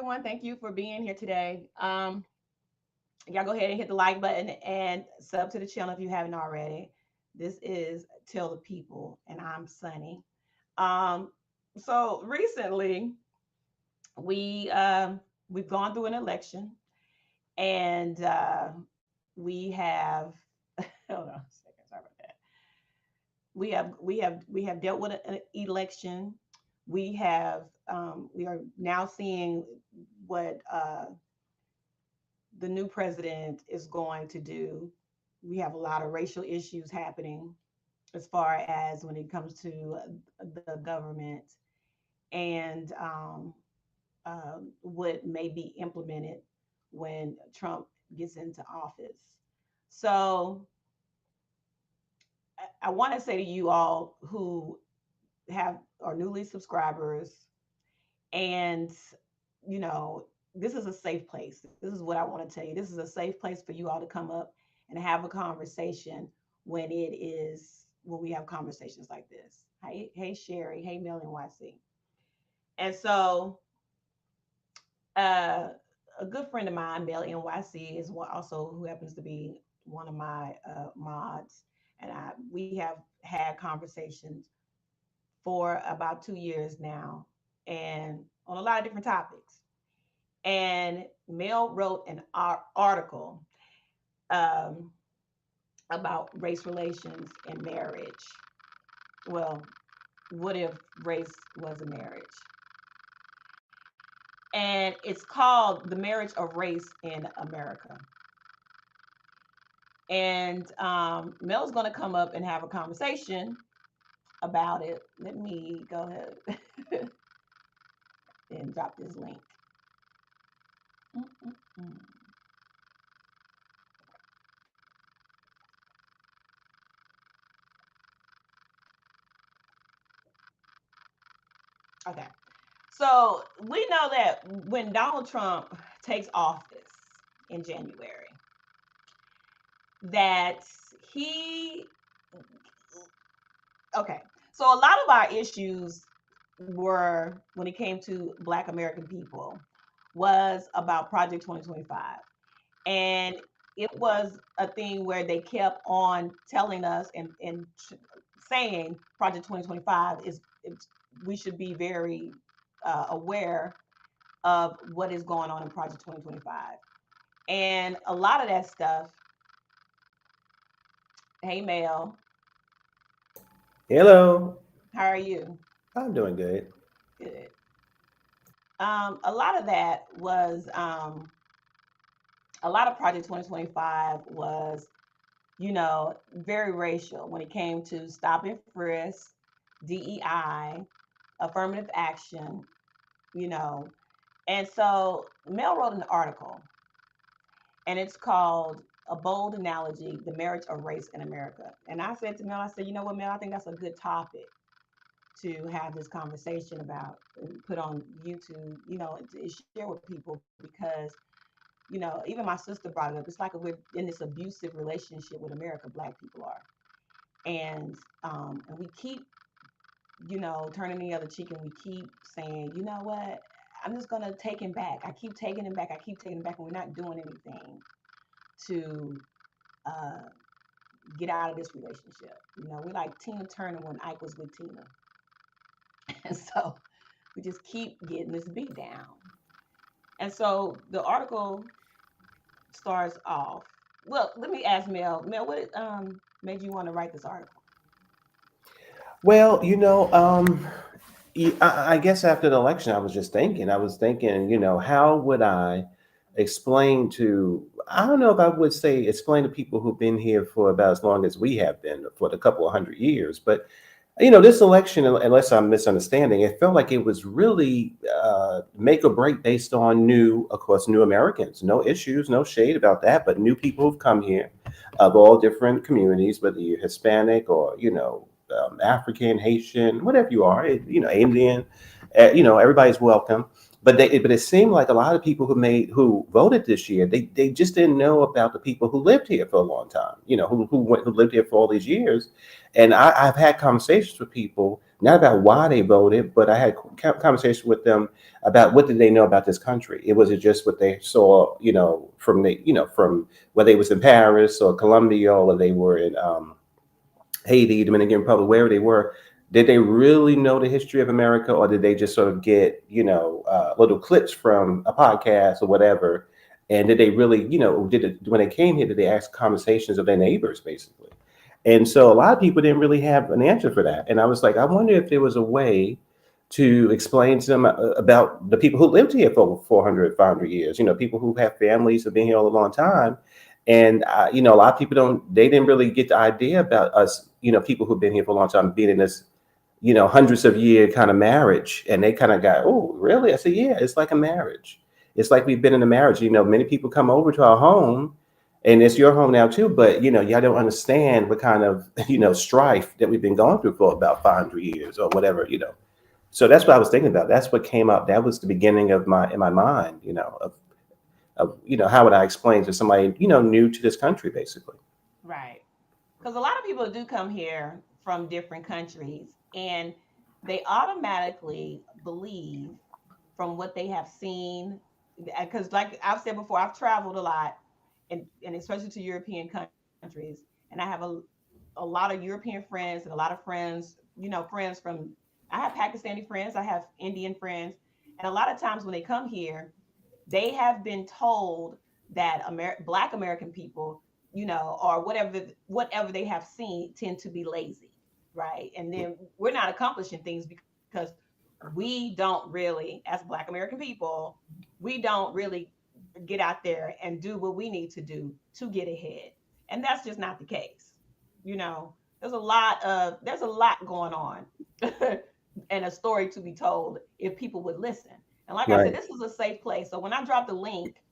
everyone. Thank you for being here today. Y'all go ahead and hit the like button and sub to the channel if you haven't already. This is Tell the People, and I'm Sunny. Um, so recently we we've gone through an election, and we have hold on a second. Sorry about that. We have dealt with an election. We are now seeing what the new president is going to do. We have a lot of racial issues happening as far as when it comes to the government and what may be implemented when Trump gets into office. So I want to say to you all who have are newly subscribers, and you know, this is a safe place. This is what I want to tell you. This is a safe place for you all to come up and have a conversation when we have conversations like this. Hey Sherry, hey MEL NYC. And so uh a good friend of mine, MEL NYC, is one also who happens to be one of my mods. And we have had conversations for about 2 years now, and on a lot of different topics. And Mel wrote an article um, about race relations in marriage. Well, what if race was a marriage? And it's called The Marriage of Race in America. And Mel's going to come up and have a conversation about it. Let me go ahead and drop this link. Mm-mm-mm. Okay. So we know that when Donald Trump takes office in January, that he, okay. So a lot of our issues were, when it came to Black American people, was about Project 2025. And it was a thing where they kept on telling us and saying Project 2025 we should be very aware of what is going on in Project 2025. And a lot of that stuff, hey Mel, Hello. how are you? I'm doing good. Good. A lot of that was a lot of Project 2025 was, very racial when it came to stop and frisk, DEI, affirmative action, you know. And so Mel wrote an article, and it's called A Bold Analogy, The Marriage of Race in America. And I said to Mel, I said, you know what, Mel, I think that's a good topic to have this conversation about and put on YouTube, and share with people because, even my sister brought it up. It's like we're in this abusive relationship with America, Black people are. And we keep, turning the other cheek, and we keep saying, you know what, I'm just gonna take him back. I keep taking him back. I keep taking him back, and we're not doing anything to uh, get out of this relationship. We're like Tina Turner when Ike was with Tina, and so we just keep getting this beat down. And so the article starts off. Well, let me ask Mel. Mel, what made you want to write this article? Well, I guess after the election, I was thinking, how would I explain to, I don't know if I would say explain to people who've been here for about as long as we have been, for the couple of 100 years. But, this election, unless I'm misunderstanding, it felt like it was really make or break based on of course, new Americans. No issues, no shade about that, but new people who've come here of all different communities, whether you're Hispanic or, African, Haitian, whatever you are, Indian, everybody's welcome. But it seemed like a lot of people who voted this year, they just didn't know about the people who lived here for a long time, who lived here for all these years. And I've had conversations with people not about why they voted, but I had conversation with them about what did they know about this country. It was just what they saw, from from whether it was in Paris or Colombia or they were in Haiti, Dominican Republic, wherever they were. Did they really know the history of America, or did they just sort of get, little clips from a podcast or whatever? And did they really, did it, when they came here, did they ask conversations of their neighbors, basically? And so a lot of people didn't really have an answer for that. And I was like, I wonder if there was a way to explain to them about the people who lived here for 400, 500 years, people who have families have been here a long time. And, a lot of people they didn't really get the idea about us, people who've been here for a long time being in this, hundreds of year kind of marriage. And they kind of got, oh, really? I said, yeah, it's like a marriage. It's like we've been in a marriage. Many people come over to our home and it's your home now too, but y'all don't understand what kind of strife that we've been going through for about 500 years or whatever. So that's what I was thinking about. That's what came up. That was the beginning of my in my mind, of how would I explain to somebody new to this country, basically. Right. Because a lot of people do come here from different countries and they automatically believe from what they have seen. Because, like I've said before, I've traveled a lot, and especially to European countries, and I have a lot of European friends and a lot of friends, friends from, I have Pakistani friends, I have Indian friends, and a lot of times when they come here, they have been told that Black American people, or whatever they have seen, tend to be lazy, right? And then we're not accomplishing things because we don't really, as Black American people, we don't really get out there and do what we need to do to get ahead, and that's just not the case. There's a lot going on, and a story to be told if people would listen. And like I said, Right. this is a safe place. So when I drop the link,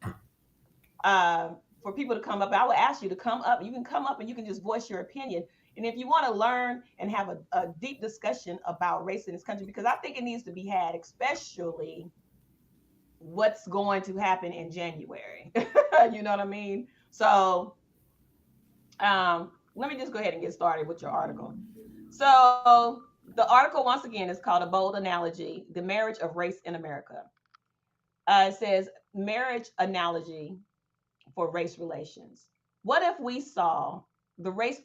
uh, for people to come up, I would ask you to come up. You can come up and you can just voice your opinion. And if you want to learn and have a deep discussion about race in this country, because I think it needs to be had, especially what's going to happen in January. You know what I mean? So let me just go ahead and get started with your article. So the article, once again, is called A Bold Analogy: The Marriage of Race in America. It says marriage analogy for race relations. What if we saw the race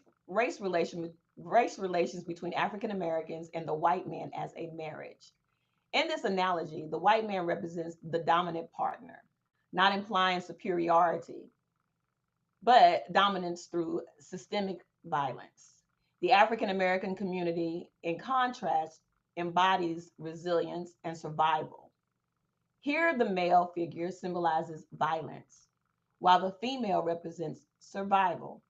relation race relations between African Americans and the white man as a marriage? In this analogy, the white man represents the dominant partner, not implying superiority, but dominance through systemic violence. The African American community, in contrast, embodies resilience and survival. Here, the male figure symbolizes violence, while the female represents survival.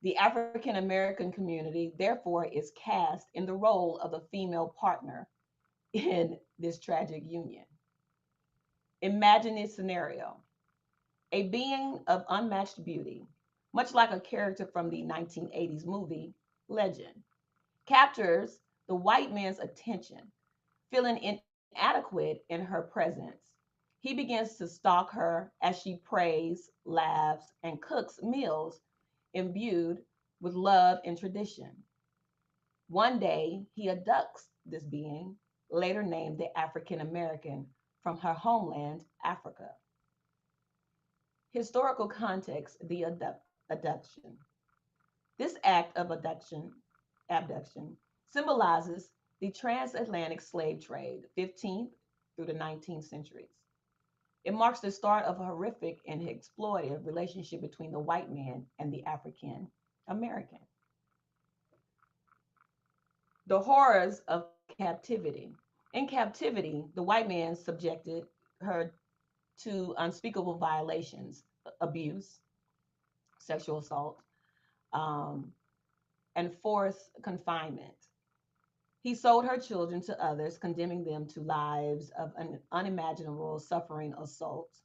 The African American community, therefore, is cast in the role of the female partner in this tragic union. Imagine this scenario: a being of unmatched beauty, much like a character from the 1980s movie Legend, captures the white man's attention, feeling inadequate in her presence. He begins to stalk her as she prays, laughs, and cooks meals imbued with love and tradition. One day, he abducts this being, later named the African American, from her homeland, Africa. Historical context: the abduction. This act of abduction symbolizes the transatlantic slave trade, 15th through the 19th centuries. It marks the start of a horrific and exploitative relationship between the white man and the African American. The horrors of captivity. In captivity, the white man subjected her to unspeakable violations, abuse, sexual assault, um, and forced confinement. He sold her children to others, condemning them to lives of unimaginable suffering, assault,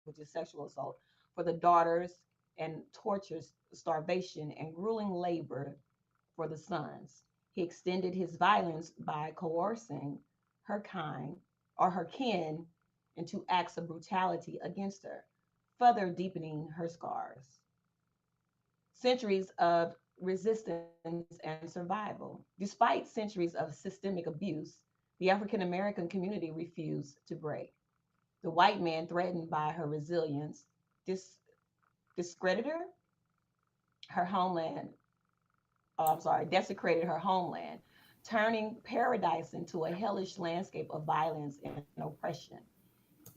which is sexual assault, for the daughters, and tortures, starvation, and grueling labor for the sons. He extended his violence by coercing her kind or her kin into acts of brutality against her, further deepening her scars. Centuries of resistance, and survival. Despite centuries of systemic abuse, the African American community refused to break. The white man, threatened by her resilience, dis- discredited her homeland. Oh, I'm sorry, desecrated her homeland, turning paradise into a hellish landscape of violence and oppression.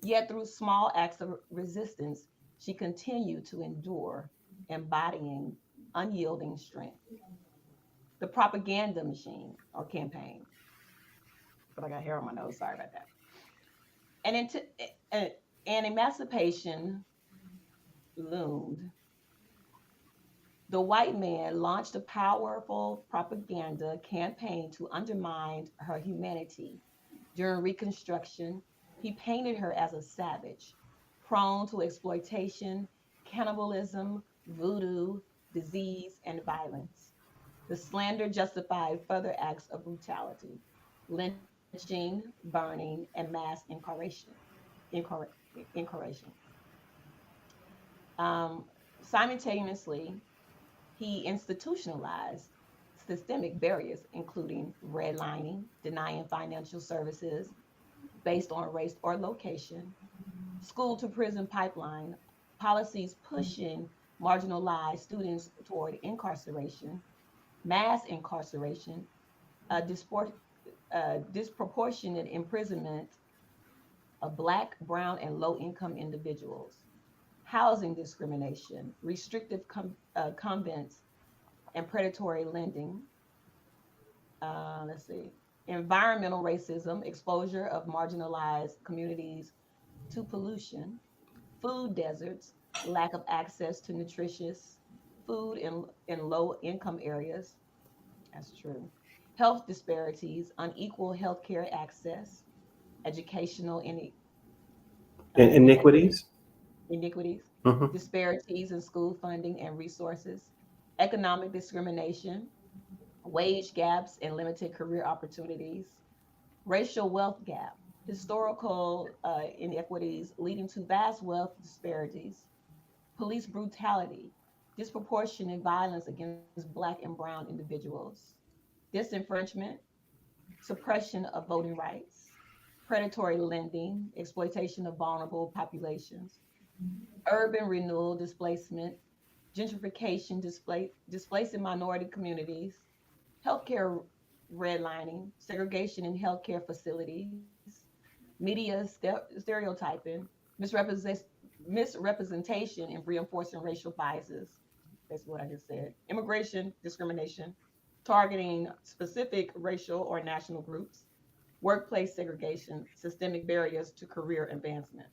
Yet, through small acts of resistance, she continued to endure, embodying unyielding strength. The propaganda machine or campaign. But I got hair on my nose. Sorry about that. And into an emancipation loomed. The white man launched a powerful propaganda campaign to undermine her humanity. During Reconstruction, he painted her as a savage, prone to exploitation, cannibalism, voodoo, disease, and violence. The slander justified further acts of brutality, lynching, burning, and mass incarceration. Um, Simultaneously, he institutionalized systemic barriers, including redlining, denying financial services based on race or location, school to prison pipeline, policies pushing marginalized students toward incarceration, mass incarceration, disproportionate imprisonment of Black, Brown, and low income individuals, housing discrimination, restrictive convents, and predatory lending. Let's see. Environmental racism, exposure of marginalized communities to pollution, food deserts, lack of access to nutritious food in low income areas. That's true. Health disparities, unequal healthcare access, educational Iniquities. inequities, Hmm. disparities in school funding and resources, economic discrimination, wage gaps and limited career opportunities, racial wealth gap, historical inequities leading to vast wealth disparities, police brutality, disproportionate violence against Black and Brown individuals, disenfranchisement, suppression of voting rights, predatory lending, exploitation of vulnerable populations, urban renewal displacement, gentrification, displacing minority communities, healthcare redlining, segregation in healthcare facilities, media stereotyping, misrepresentation, and reinforcing racial biases. That's what I just said. Immigration discrimination, targeting specific racial or national groups, workplace segregation, systemic barriers to career advancement.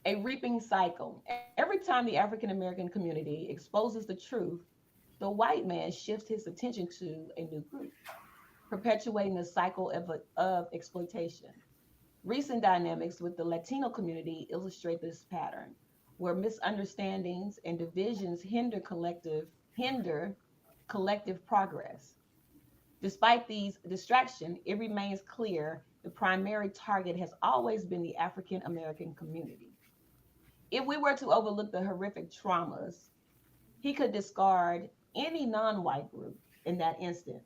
A reaping cycle. Every time the African American community exposes the truth, the white man shifts his attention to a new group, perpetuating a cycle of exploitation. Recent dynamics with the Latino community illustrate this pattern, where misunderstandings and divisions hinder collective progress. Despite these distractions, it remains clear the primary target has always been the African American community. If we were to overlook the horrific traumas, he could discard any non white group in that instant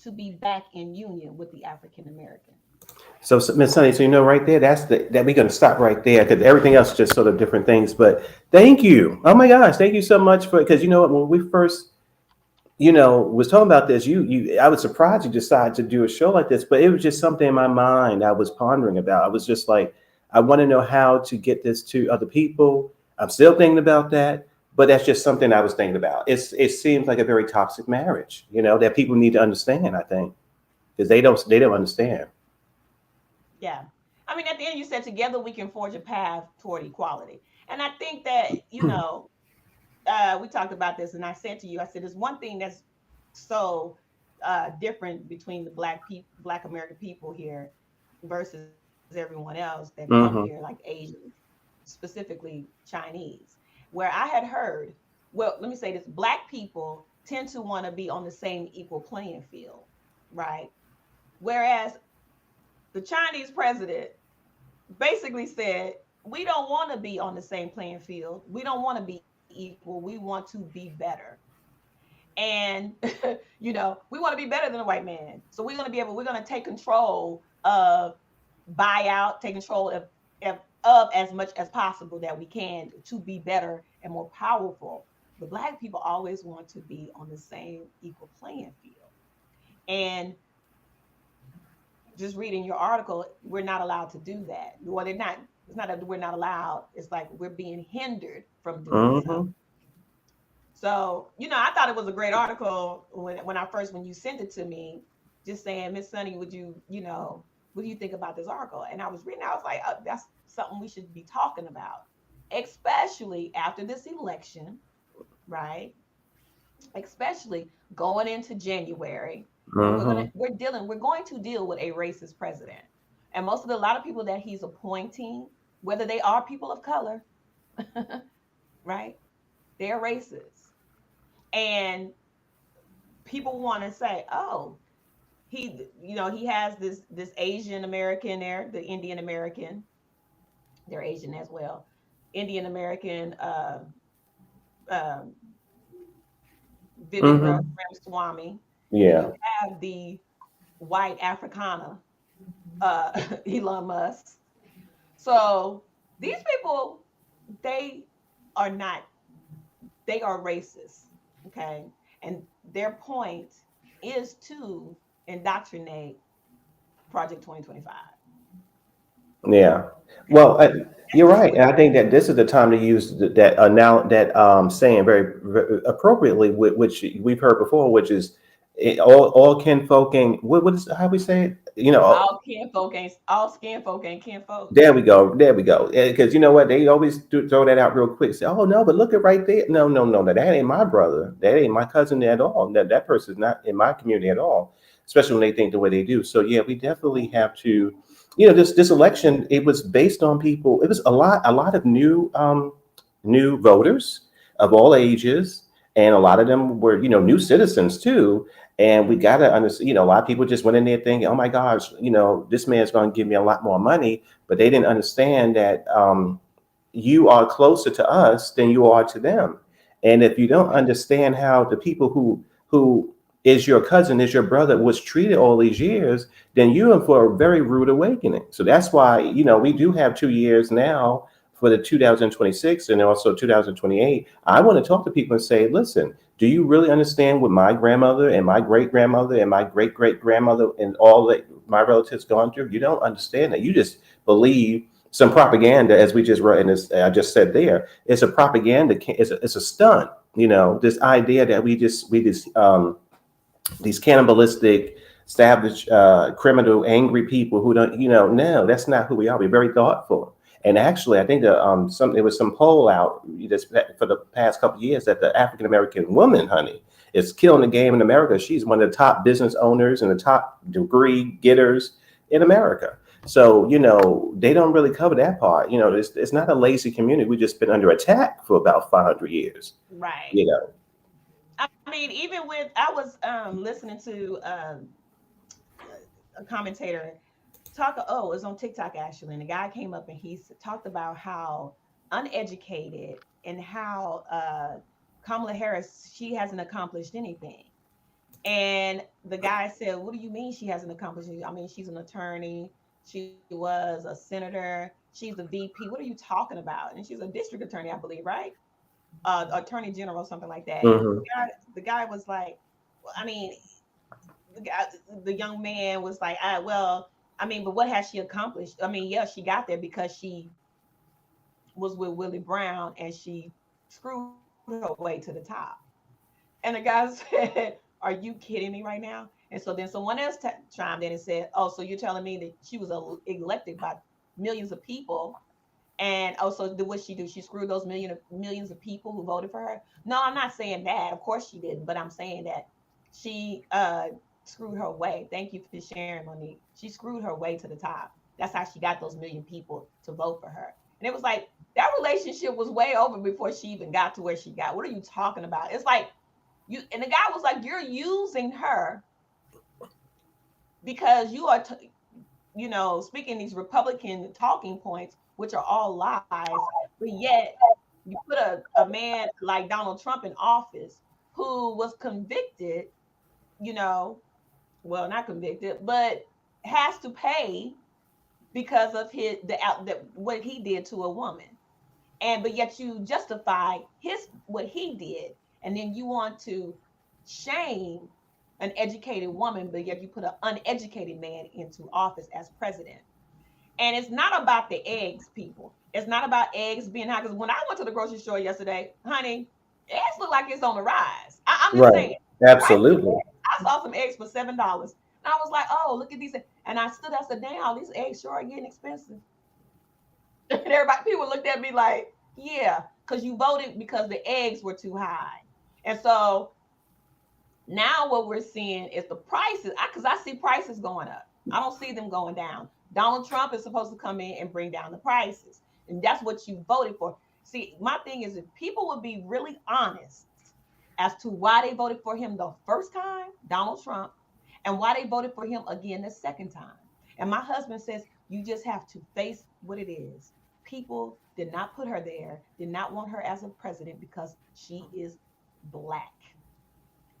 to be back in union with the African American. So, Miss Sunny, so right there, that we're gonna stop right there because everything else is just sort of different things. But thank you. Oh my gosh, thank you so much for because you know what, when we first was talking about this, I was surprised you decided to do a show like this, but it was just something in my mind I was pondering about. I was just like, I want to know how to get this to other people. I'm still thinking about that, but that's just something I was thinking about. It seems like a very toxic marriage, that people need to understand, I think, because they don't understand. Yeah. I mean, at the end, you said together we can forge a path toward equality. And I think that we talked about this, and I said to you, I said, there's one thing that's so different between the Black American people here versus everyone else that come here, like Hmm. Asians, specifically Chinese, where I had heard, well, let me say this: Black people tend to want to be on the same equal playing field, right? Whereas the Chinese president basically said, we don't want to be on the same playing field. We don't want to be equal. We want to be better. And we want to be better than the white man. So we're going to take control of buyout, take control of as much as possible that we can to be better and more powerful. But Black people always want to be on the same equal playing field. And just reading your article, we're not allowed to do that. Well, they're not. It's not that we're not allowed. It's like we're being hindered from doing so. Mm-hmm. So, I thought it was a great article when you sent it to me, just saying, Miss Sunny, what do you think about this article? And I was reading, I was like, oh, that's something we should be talking about, especially after this election, right? Especially going into January, and Mm-hmm. we're going to deal with a racist president. And a lot of people that he's appointing, whether they are people of color, right? They're racist. And people want to say, oh, he has this Asian American there, the Indian American, they're Asian as well, Indian American, um, Vivek Mm-hmm. Ramaswamy, and Yeah. you have the white Africana, Elon Musk. So these people, they are not, they are racist, okay, and their point is to indoctrinate Project 2025. Yeah. Well, you're That's just right, what and I think that this is the time to use that now that saying very appropriately, which we've heard before, which is all kinfolk and what is how we say it? all skin folk ain't kin folks. There we go. There we go. Because you know what? They always throw that out real quick. Say, oh, no, but look at right there. No, no, no, no. That ain't my brother. That ain't my cousin at all. That person's not in my community at all, especially when they think the way they do. So, yeah, we definitely have to, this election, it was based on people. It was a lot of new voters of all ages. And a lot of them were, new citizens too. And we got to understand, a lot of people just went in there thinking, oh my gosh, this man's going to give me a lot more money, but they didn't understand that you are closer to us than you are to them. And if you don't Right. understand how the people who is your cousin, is your brother, was treated all these years, then you're in for a very rude awakening. So that's why we do have 2 years now for the 2026 and also 2028. I want to talk to people and say, listen, do you really understand what my grandmother and my great grandmother and my great great grandmother and all that my relatives gone through? You don't understand that. You just believe some propaganda, as we just wrote in this. I just said there, it's a propaganda. It's a stunt. This idea that we just these cannibalistic, savage, criminal, angry people who don't. No, that's not who we are. We're very thoughtful. And actually, I think there was some poll out this for the past couple of years that the African American woman, honey, is killing the game in America. She's one of the top business owners and the top degree getters in America. So they don't really cover that part. It's not a lazy community. We've just been under attack for about 500 years. Right. You know. I mean, even with I was listening to a commentator talk. Oh, it was on TikTok actually, and the guy came up and talked about how uneducated and how Kamala Harris, she hasn't accomplished anything. And the guy said, "What do you mean she hasn't accomplished anything? I mean, she's an attorney. She was a senator. She's a VP. What are you talking about?" And she's a district attorney, I believe, right? Attorney general, something like that. And Hmm. the guy was like, well, I mean, the guy, the young man was like, well, I mean, but what has she accomplished? I mean, yeah, she got there because she was with Willie Brown and she screwed her way to the top. And the guy said, "Are you kidding me right now?" And so then someone else chimed in and said, "Oh, so you're telling me that she was elected by millions of people, and also what she do? She screwed those millions of people who voted for her?" No, I'm not saying that. Of course she didn't, but I'm saying that she screwed her way. Thank you for sharing, Monique. She screwed her way to the top. That's how she got those million people to vote for her. And it was like that relationship was way over before she even got to where she got. What are you talking about? It's like you and the guy was like, "You're using her because you are speaking these Republican talking points, which are all lies, but yet you put a man like Donald Trump in office who was convicted, you know, well, not convicted, but has to pay because of what he did to a woman. And but yet you justify his what he did, and then you want to shame an educated woman, but yet you put an uneducated man into office as president. And it's not about the eggs, people. It's not about eggs being high. Because when I went to the grocery store yesterday, honey, eggs look like it's on the rise. I'm just Right. saying, right? Absolutely. I saw some eggs for $7. And I was like, oh, look at these. And I stood up and said, damn, these eggs sure are getting expensive. And everybody, people looked at me like, yeah, because you voted because the eggs were too high. And so now what we're seeing is the prices, because I see prices going up. I don't see them going down. Donald Trump is supposed to come in and bring down the prices. And that's what you voted for. See, my thing is if people would be really honest as to why they voted for him the first time, Donald Trump, and why they voted for him again the second time. And my husband says, you just have to face what it is. People did not put her there, did not want her as a president because she is black,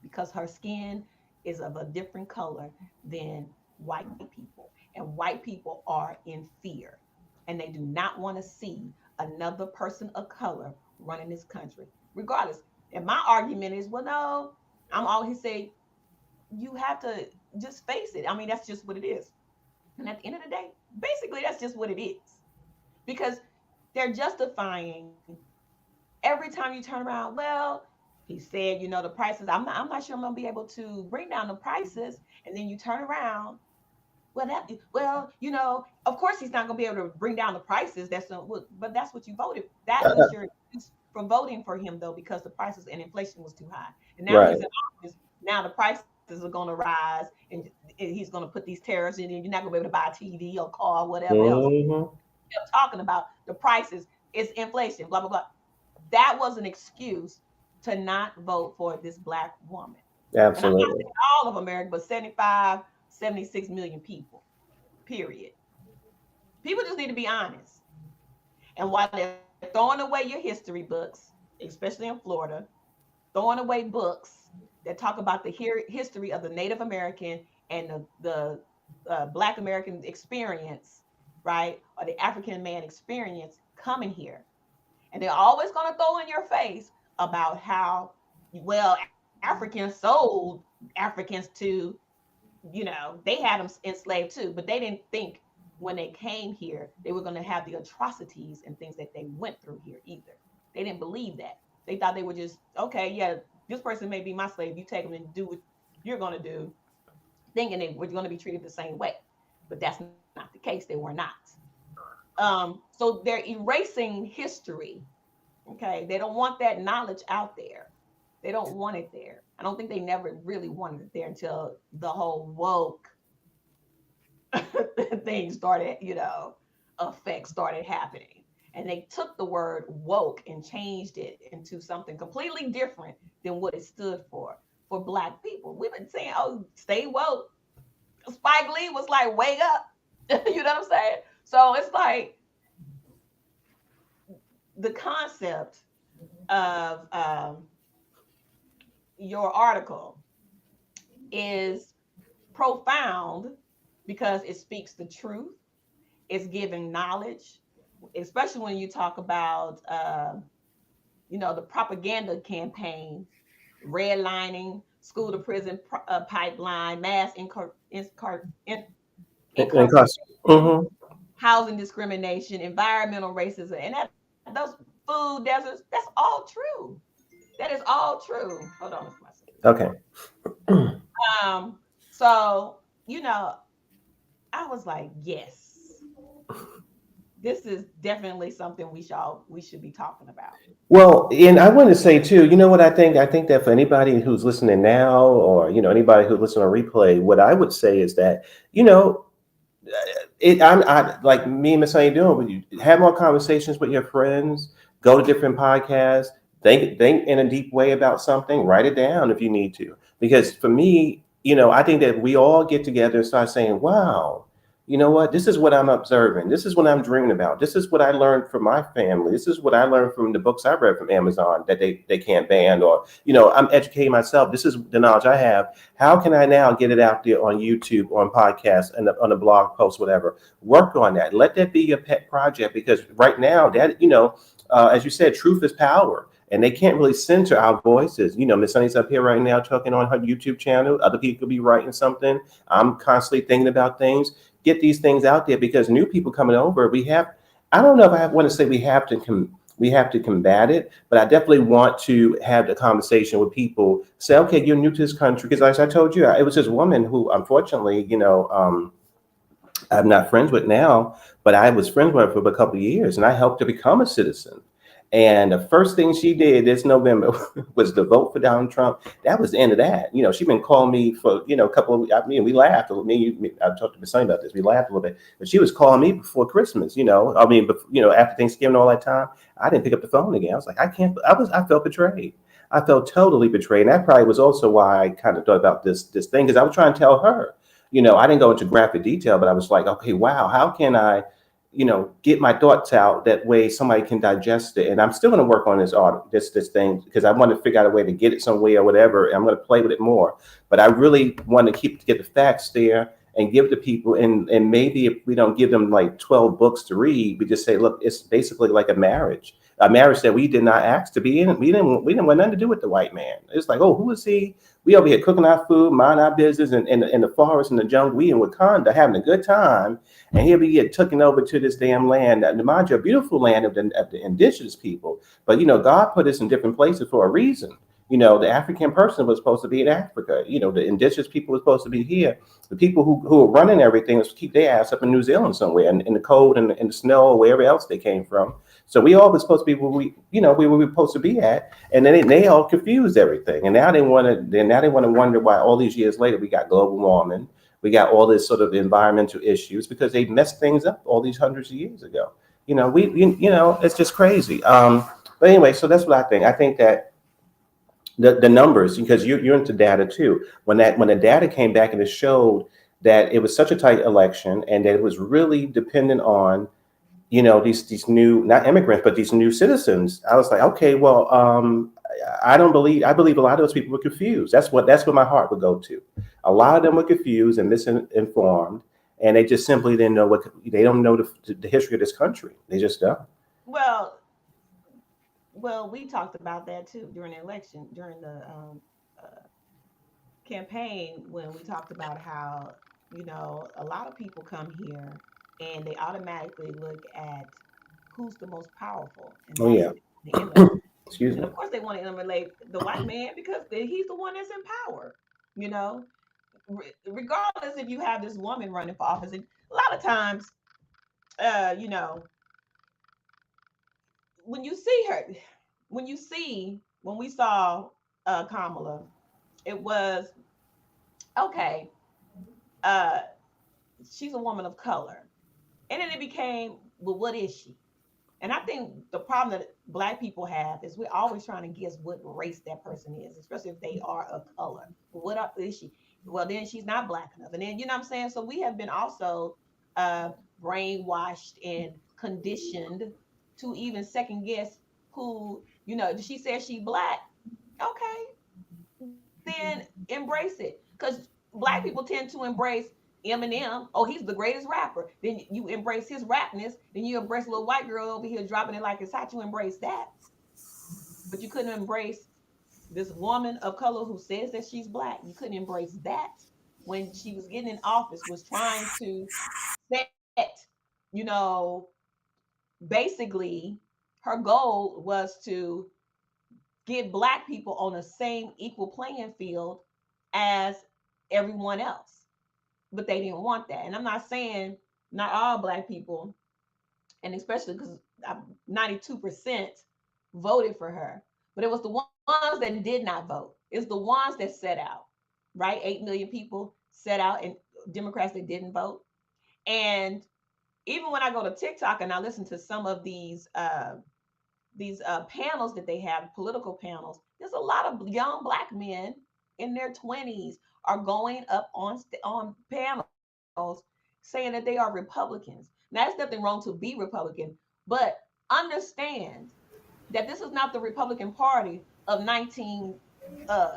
because her skin is of a different color than white people. And white people are in fear. And they do not want to see another person of color running this country, regardless. And my argument is, well, no, I'm always say you have to just face it. I mean, that's just what it is. And at the end of the day, basically, that's just what it is. Because they're justifying every time you turn around, well, he said, the prices. I'm not sure I'm gonna be able to bring down the prices. And then you turn around, of course he's not gonna be able to bring down the prices. But that's what you voted. That was your excuse for voting for him, though, because the prices and inflation was too high. And now Right. he's in office. Now the prices are gonna rise, and he's gonna put these tariffs in, and you're not gonna be able to buy a TV or car, whatever else. Hmm. Kept talking about the prices. It's inflation, blah blah blah. That was an excuse to not vote for this black woman. And I'm not Absolutely. saying all of America, but 75, 76 million people, period. People just need to be honest. And while they're throwing away your history books, especially in Florida, throwing away books that talk about the history of the Native American and the Black American experience, right? Or the African man experience coming here. And they're always going to throw in your face about how, well, Africans sold Africans to, they had them enslaved too, but they didn't think when they came here they were going to have the atrocities and things that they went through here either. They didn't believe that. They thought they were just, okay, yeah, this person may be my slave. You take them and do what you're going to do, thinking they were going to be treated the same way. But that's not the case. They were not. So they're erasing history. Okay, they don't want that knowledge out there. They don't want it there. I don't think they never really wanted it there until the whole woke thing started, effects started happening. And they took the word woke and changed it into something completely different than what it stood for black people. We've been saying, oh, stay woke. Spike Lee was like, wake up. You know what I'm saying? So it's like the concept of your article is profound because it speaks the truth. It's giving knowledge, especially when you talk about, the propaganda campaign, redlining, school to prison pipeline, mass And cost. incarceration, Hmm. housing discrimination, environmental racism, and those food deserts. That's all true. That is all true. Hold on, Mr. Marcel. Okay. So I was like, yes, this is definitely something we should be talking about. Well, and I want to say too, you know what I think? I think that for anybody who's listening now, or anybody who listens on replay, what I would say is that, you know, I like me and Miss, how you doing? With you, have more conversations with your friends. Go to different podcasts. Think in a deep way about something. Write it down if you need to. Because for me, I think that we all get together and start saying, "Wow, you know what? This is what I'm observing. This is what I'm dreaming about. This is what I learned from my family. This is what I learned from the books I read from Amazon that they can't ban, or, I'm educating myself. This is the knowledge I have. How can I now get it out there on YouTube, on podcasts, and on a blog post, whatever? Work on that. Let that be your pet project, because right now, that, as you said, truth is power. And they can't really censor our voices. Miss Sunny's up here right now talking on her YouTube channel. Other people could be writing something. I'm constantly thinking about things. Get these things out there, because new people coming over, we have. I don't know if I want to say we have to combat it, but I definitely want to have the conversation with people. Say, okay, you're new to this country, because as I told you, it was this woman who, unfortunately, I'm not friends with now, but I was friends with her for a couple of years, and I helped her become a citizen. And the first thing she did this November was to vote for Donald Trump. That was the end of that. She's been calling me for, a couple of, I mean, we laughed. I talked to Miss Sunny about this. We laughed a little bit, but she was calling me before Christmas, after Thanksgiving, all that time. I didn't pick up the phone again. I was like, I felt betrayed. I felt totally betrayed. And that probably was also why I kind of thought about this thing, because I was trying to tell her, I didn't go into graphic detail, but I was like, okay, wow, how can I, get my thoughts out that way somebody can digest it. And I'm still going to work on this thing, because I want to figure out a way to get it somewhere or whatever. I'm going to play with it more, but I really want to get the facts there and give it to people. And maybe if we don't give them like 12 books to read, we just say, look, it's basically like a marriage that we did not ask to be in. We didn't want nothing to do with the white man. It's like, oh, who is he? We over here cooking our food, mind our business, in the forest, in the jungle, we in Wakanda having a good time. And here we get taken over to this damn land, mind you, a beautiful land of the indigenous people. But, God put us in different places for a reason. The African person was supposed to be in Africa. The indigenous people were supposed to be here. The people who are running everything was to keep their ass up in New Zealand somewhere, in the cold and in the snow, or wherever else they came from. So we all were supposed to be where we were supposed to be at. And then they all confused everything. And now they want to wonder why all these years later we got global warming. We got all this sort of environmental issues, because they messed things up all these hundreds of years ago. It's just crazy. But anyway, so that's what I think. I think that the numbers, because you're into data too. When the data came back and it showed that it was such a tight election, and that it was really dependent on, these new, not immigrants, but these new citizens. I was like, okay, well, I believe a lot of those people were confused. That's what my heart would go to. A lot of them were confused and misinformed, and they just simply didn't know they don't know the history of this country. They just don't. Well, we talked about that too during the election, during the uh, campaign, when we talked about how, a lot of people come here and they automatically look at who's the most powerful, and Oh that's yeah. who they want to emulate. Excuse And me. of course, they want to emulate the white man because he's the one that's in power. You know, Regardless if you have this woman running for office, and a lot of times, uh, you know, when you see her, when we saw Kamala, it was okay. Uh, she's a woman of color, and then it became, well, what is she? And I think the problem that black people have is we're always trying to guess what race that person is, especially if they are a color. Is she? Well, then she's not black enough. And then, you know what I'm saying? So we have been also uh, brainwashed and conditioned to even second guess who, she says she black. Okay, then embrace it. Because black people tend to embrace Eminem. Oh, he's the greatest rapper. Then you embrace his rapness. Then you embrace a little white girl over here dropping it like it's hot. You embrace that, but you couldn't embrace this woman of color who says that she's black. You couldn't embrace that when she was getting in office, was trying to set, you know, basically her goal was to get black people on the same equal playing field as everyone else. But they didn't want that. And I'm not saying not all black people, and especially because 92% voted for her, but it was the ones that did not vote. It's the ones that set out, right? 8 million people set out, and Democrats that didn't vote. And even when I go to TikTok and I listen to some of these panels that they have, political panels, there's a lot of young black men in their 20s are going up on panels saying that they are Republicans. Now, there's nothing wrong to be Republican, but understand that this is not the Republican Party of 19 uh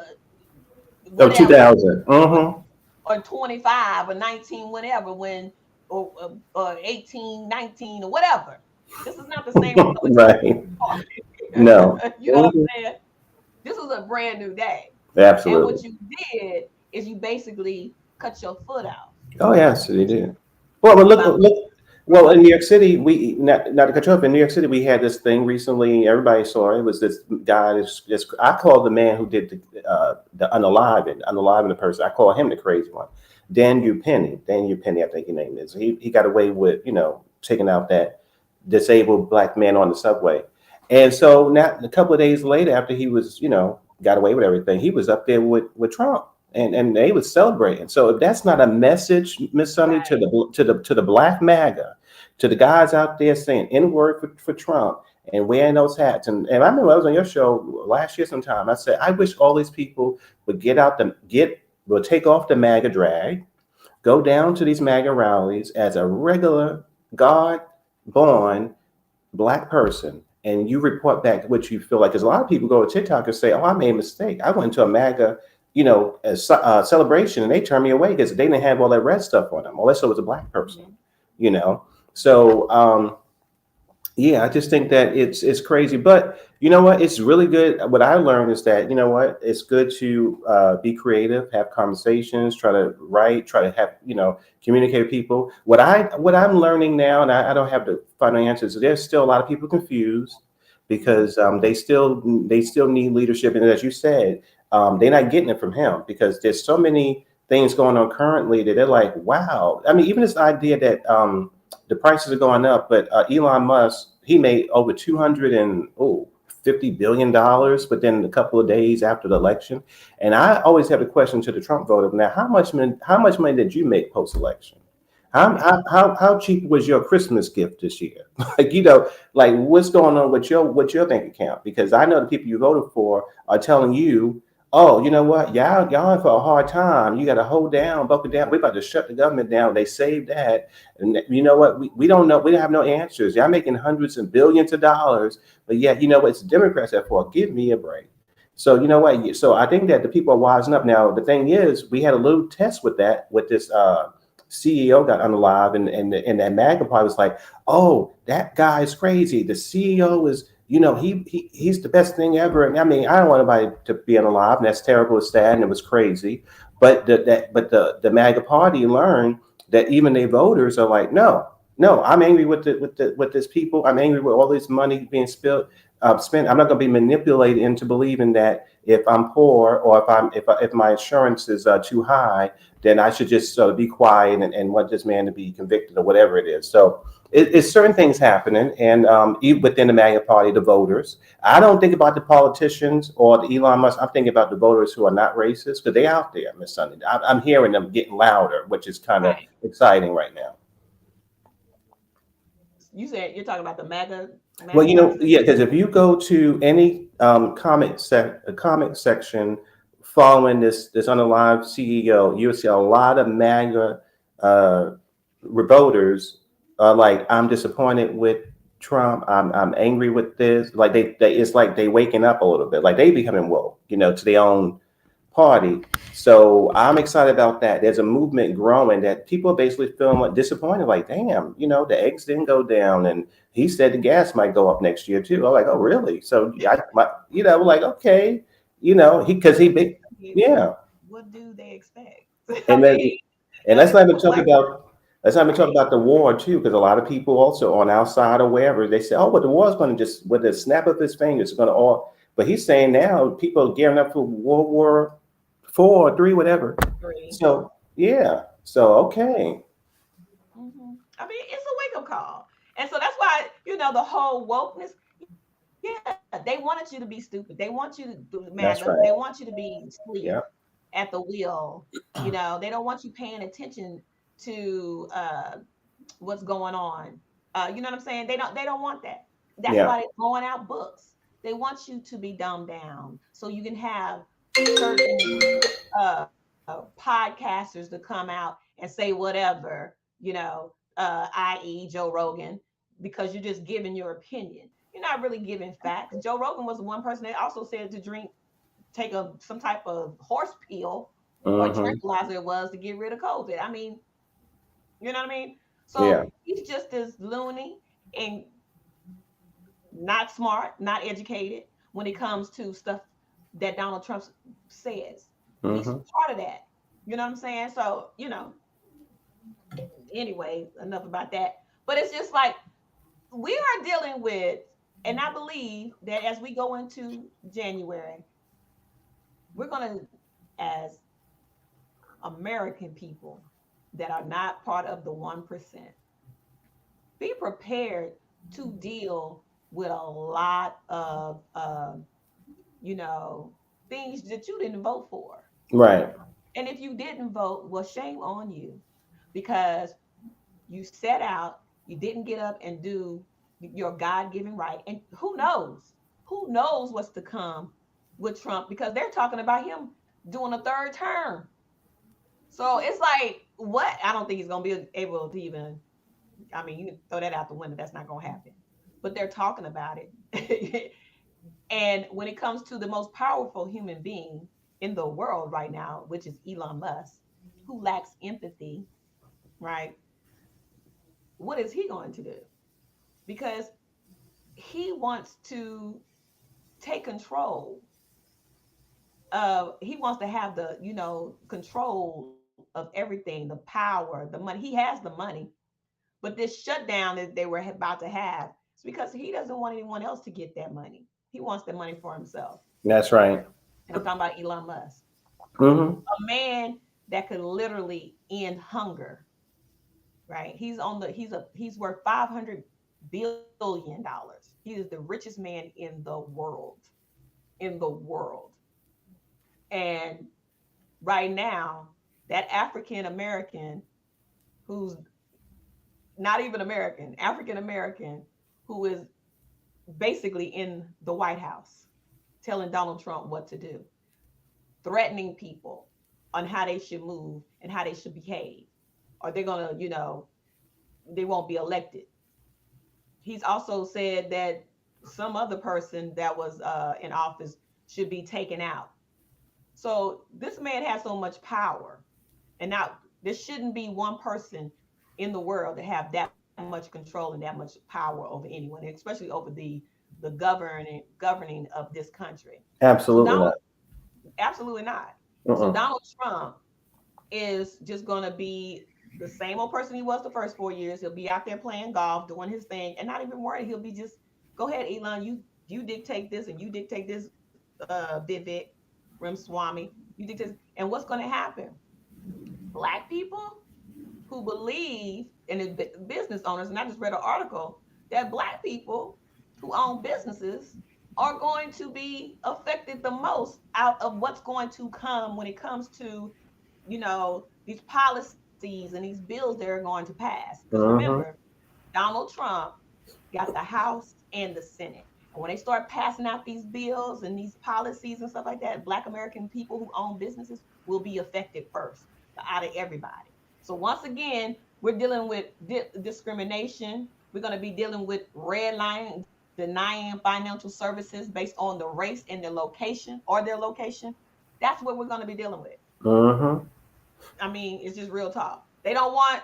Oh, whatever 2000. Mm-hmm. or 25 or 19 whatever when or 18, 19 or whatever. This is not the same Republican Right. No. Party. You know what Mhm. I'm saying? This is a brand new day. And what Absolutely. you did is you basically cut your foot off. Oh, yes, they What you did. Well, look, by look. Well, in New York City, we not to cut you off. In New York City, we had this thing recently. Everybody saw it. It was this guy. This I call the man who did the unaliving the person. I call him the crazy one. Dan Penny, I think his name is. He got away with taking out that disabled black man on the subway. And so now, a couple of days later, after he was got away with everything, he was up there with Trump and they was celebrating. So if that's not a message, Miss Sunny, to right. the black MAGA, to the guys out there saying N word for Trump and wearing those hats, and I remember I was on your show last year sometime. I said I wish all these people would will take off the MAGA drag, go down to these MAGA rallies as a regular God born black person, and you report back what you feel like. Because a lot of people go to TikTok and say, "Oh, I made a mistake. I went to a MAGA, celebration, and they turned me away because they didn't have all that red stuff on them, unless it was a black person." Mhm. You know, so yeah, I just think that it's crazy, but you know what? It's really good. What I learned is that it's good to be creative, have conversations, try to write, try to have communicate with people. What I'm learning now, and I don't have the final answers. There's still a lot of people confused Mhm. because they still need leadership, and as you said, they're not getting it from him because there's so many things going on currently that they're like, wow. I mean, even this idea that the prices are going up, but Elon Musk, he made over 250 billion dollars within a couple of days after the election. And I always have a question to the Trump voter. Now, how much money did you make post election? How, Right. how how how cheap was your Christmas gift this year? Like what's going on with your bank account? Because I know the people you voted for are telling you, oh, you know what, y'all in for a hard time. You got to hold down, buckle down. We're about to shut the government down. They saved that, and you know what? We don't know. We don't have no answers. Y'all making hundreds and billions of dollars, but yet you know what? It's the Democrats that for. Give me a break. So you know what? So I think that the people are wising up now. The thing is, we had a little test with that with this. CEO got unalive, and that MAGA party was like, "Oh, that guy's crazy. The CEO is, he's the best thing ever." And I mean, I don't want anybody to be unalive, and that's terrible, it's sad, and it was crazy. But the MAGA party learned that even their voters are like, no, no, I'm angry with this people. I'm angry with all this money being spent. I'm not going to be manipulated into believing that if I'm poor or if my insurance is too high, then I should just sort of be quiet and want this man to be convicted or whatever it is. So it's certain things happening, and even within the MAGA party, the voters. I don't think about the politicians or the Elon Musk. I'm thinking about the voters who are not racist because they're out there, Miss Sunday. I'm hearing them getting louder, which is kind of Right. exciting right now. You said you're talking about the Well, MAGAs. yeah, because if you go to any comment section following this unalive CEO, you'll see a lot of MAGA uh, voters are like, I'm disappointed with Trump. I'm angry with this. Like they it's like they waking up a little bit. Like they becoming woke, to their own party. So I'm excited about that. There's a movement growing that people are basically feeling like disappointed, like, damn, the eggs didn't go down. And he said the gas might go up next year too. I'm like, oh, really? So like, okay, because he big, I mean, yeah. what do they expect? I And then, mean, and let's not even talk like, about let's not even talk right. about the war too, because a lot of people also on our side or wherever they say, oh, but the war is going to just with the snap of his fingers, it's going to all. But he's saying now people are gearing up for World War four, three, whatever. Agree. So yeah, so okay, I mean, it's a wake up call. And so that's why, the whole wokeness, yeah, they wanted you to be stupid. They want you to do MAGA. They that's want right. you to be asleep Yeah, at the wheel. They don't want you paying attention to what's going on. You know what I'm saying? They don't want that. That's yeah, why they're throwing out books. They want you to be dumbed down so you can have certain podcasters to come out and say whatever, i.e. Joe Rogan, because you're just giving your opinion. You're not really giving facts. Joe Rogan was the one person that also said to take some type of horse pill or Mm-hmm. tranquilizer it was to get rid of COVID. I mean, you know what I mean? Yeah. So he's just as loony and not smart, not educated when it comes to stuff that Donald Trump says. He's Mm-hmm. part of that. You know what I'm saying? So, anyway, enough about that. But it's just like we are dealing with, and I believe that as we go into January, we're going to, as American people that are not part of the 1%, be prepared to deal with a lot of, things that you didn't vote for. Right. And if you didn't vote, well, shame on you because you set out, you didn't get up and do your God given right. And who knows? Who knows what's to come with Trump because they're talking about him doing a third term. So it's like, what? I don't think he's going to be able to even, I mean, you can throw that out the window. That's not going to happen. But they're talking about it. And when it comes to the most powerful human being in the world right now, which is Elon Musk, who lacks empathy, right? What is he going to do? Because he wants to take control he wants to have the, control of everything, the power, the money. He has the money, but this shutdown that they were about to have is because he doesn't want anyone else to get that money. He wants the money for himself. That's right. And I'm talking about Elon Musk, Mm-hmm. a man that could literally end hunger, right? He's worth $500 billion. He is the richest man in the world. In the world. And right now, that African American who's not even American, African American, who is basically in the White House telling Donald Trump what to do, threatening people on how they should move and how they should behave, or they're going to, they won't be elected. He's also said that some other person that was in office should be taken out. So this man has so much power. And now there shouldn't be one person in the world to have that much control and that much power over anyone, especially over the governing of this country. So Absolutely Donald, not. absolutely not. So Uh-uh. Donald Trump is just going to be the same old person he was the first 4 years. He'll be out there playing golf, doing his thing, and not even worried. He'll be just, go ahead, Elon, you dictate this and you dictate this, Vivek Ramaswamy. You dictate, and what's going to happen? Black people who believe in business owners, and I just read an article that black people who own businesses are going to be affected the most out of what's going to come when it comes to, these policies and these bills they're going to pass. Because remember, Mm-hmm. Donald Trump got the House and the Senate. And when they start passing out these bills and these policies and stuff like that, Black American people who own businesses will be affected first out of everybody. So once again, we're dealing with discrimination. We're going to be dealing with redlining, denying financial services based on the race and their location or their location. That's what we're going to be dealing with. Mm-hmm. I mean, it's just real talk. They don't want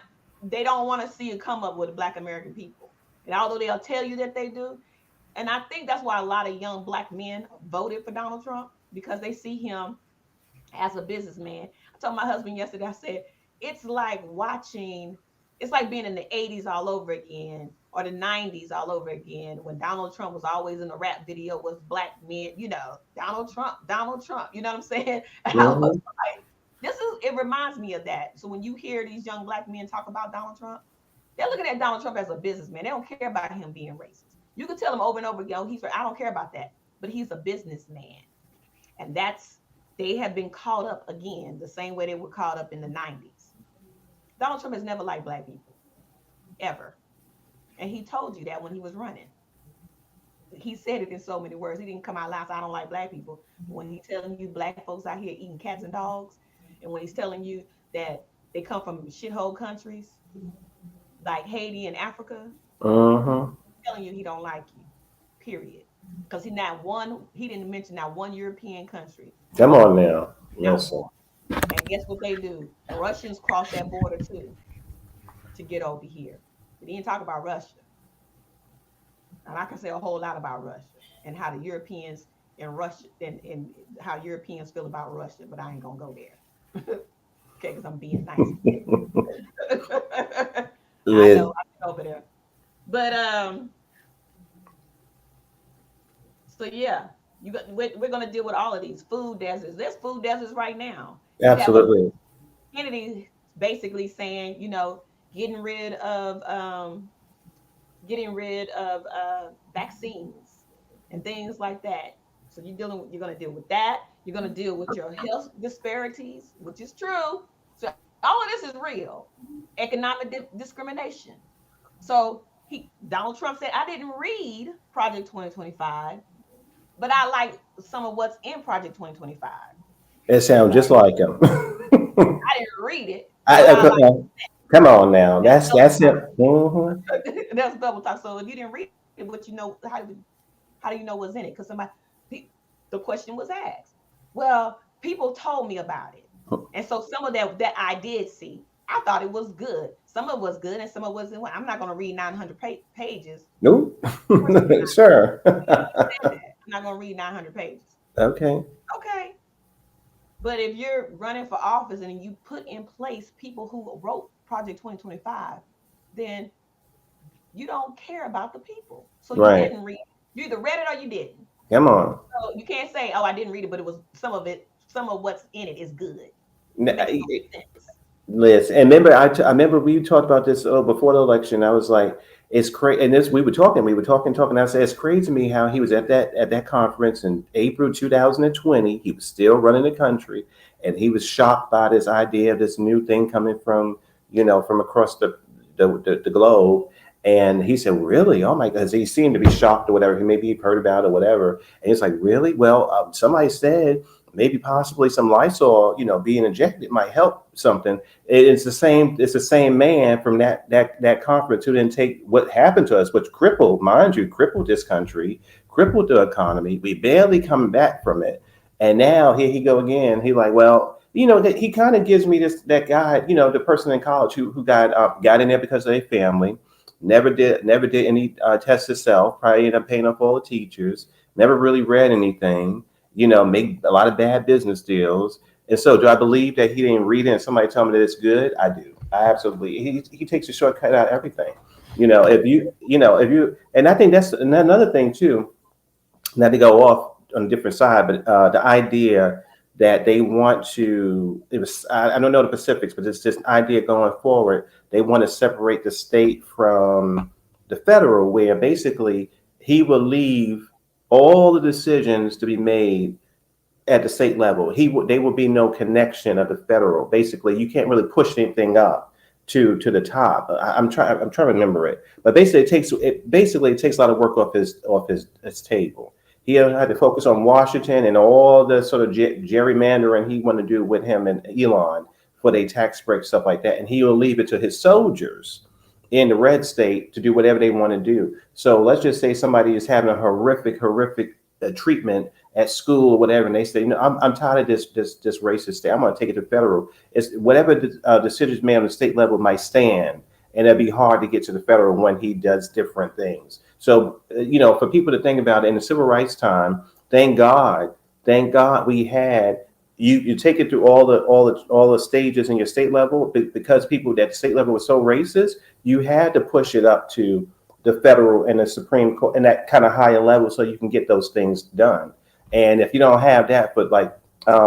to see a come up with Black American people. And although they'll tell you that they do, and I think that's why a lot of young Black men voted for Donald Trump because they see him as a businessman. I told my husband yesterday, I said, it's like watching, it's like being in the 80s all over again or the 90s all over again when Donald Trump was always in a rap video with black men, Donald Trump, you know what I'm saying? And I was Mm-hmm. like, it reminds me of that. So when you hear these young black men talk about Donald Trump, they're looking at Donald Trump as a businessman. They don't care about him being racist. You can tell them over and over again, oh, I don't care about that. But he's a businessman. And they have been caught up again the same way they were caught up in the 90s. Donald Trump has never liked black people, ever. And he told you that when he was running. He said it in so many words. He didn't come out loud, say, I don't like black people. But when he's telling you black folks out here eating cats and dogs, and when he's telling you that They come from shithole countries like Haiti and Africa. Mm-hmm. Telling you he don't like you. Period. Because he didn't mention not one European country. Come on now. Not Listen. one. And guess what they do? Russians cross that border too to get over here. But he didn't talk about Russia. And I can say a whole lot about Russia and how the Europeans and Russia and how Europeans feel about Russia, but I ain't gonna go there. Okay, because I'm being nice today. I know Liz. I'm over there. But so yeah, we're gonna deal with all of these food deserts. There's food deserts right now. You have a Absolutely. Kennedy basically saying, getting rid of getting rid of vaccines and things like that. So you're going to deal with that. You're going to deal with your health disparities, which is true. So all of this is real. Economic discrimination. So Donald Trump said, I didn't read Project 2025, but I like some of what's in Project 2025. It sounds just like him. I didn't read it, I, but I like come on now. that's That's it. Mm-hmm. that's double talk. So if you didn't read it, but how do you know what's in it? Because the question was asked. Well, people told me about it, and so some of that I did see. I thought it was good. Some of it was good, and some of it wasn't. I'm not going to read 900 pages. Nope. Of course, I'm not. Sure. You understand that? I'm not going to read 900 pages. Okay. Okay, but if you're running for office and you put in place people who wrote Project 2025, then you don't care about the people. So you Right. didn't read. You either read it or you didn't. Come on. So you can't say, "Oh, I didn't read it," but it was some of what's in it is good. It makes no N- sense. Liz, and remember, I remember we talked about this before the election. I was like, it's crazy. And this, we were talking. I said, it's crazy to me how he was at that conference in April 2020. He was still running the country, and he was shocked by this idea of this new thing coming from, from across the globe. And he said, really? Oh my God. He seemed to be shocked or whatever. Maybe he heard about it or whatever. And he's like, really? Well, somebody said maybe possibly some Lysol, being injected might help something. It's the same. It's the same man from that conference who didn't take what happened to us, which crippled, mind you, crippled this country, crippled the economy. We barely come back from it, and now here he go again. He like, well, he kind of gives me that guy, the person in college who got in there because of their family, never did any tests himself. Probably ended up paying up all the teachers. Never really read anything. Make a lot of bad business deals. And so, do I believe that he didn't read it and somebody tell me that it's good? I do. I absolutely. He takes a shortcut out of everything. And I think that's another thing too. Not to go off on a different side, but the idea that they want to, I don't know the specifics, but it's just an idea going forward. They want to separate the state from the federal, where basically he will leave all the decisions to be made at the state level. They will be no connection of the federal. Basically, you can't really push anything up to the top. I'm trying to remember it, but basically it takes a lot of work off his table. He had to focus on Washington and all the sort of gerrymandering he wanted to do with him and Elon for their tax breaks, stuff like that, and he will leave it to his soldiers in the red state to do whatever they want to do. So let's just say somebody is having a horrific treatment at school or whatever, and they say, I'm tired of this racist state. I'm going to take it to federal. It's whatever decisions made on the state level might stand, and it'd be hard to get to the federal when he does different things. So for people to think about it in the civil rights time, thank God we had. You take it through all the stages in your state level, because people at the state level were so racist. You had to push it up to the federal and the Supreme Court and that kind of higher level so you can get those things done. And if you don't have that, but like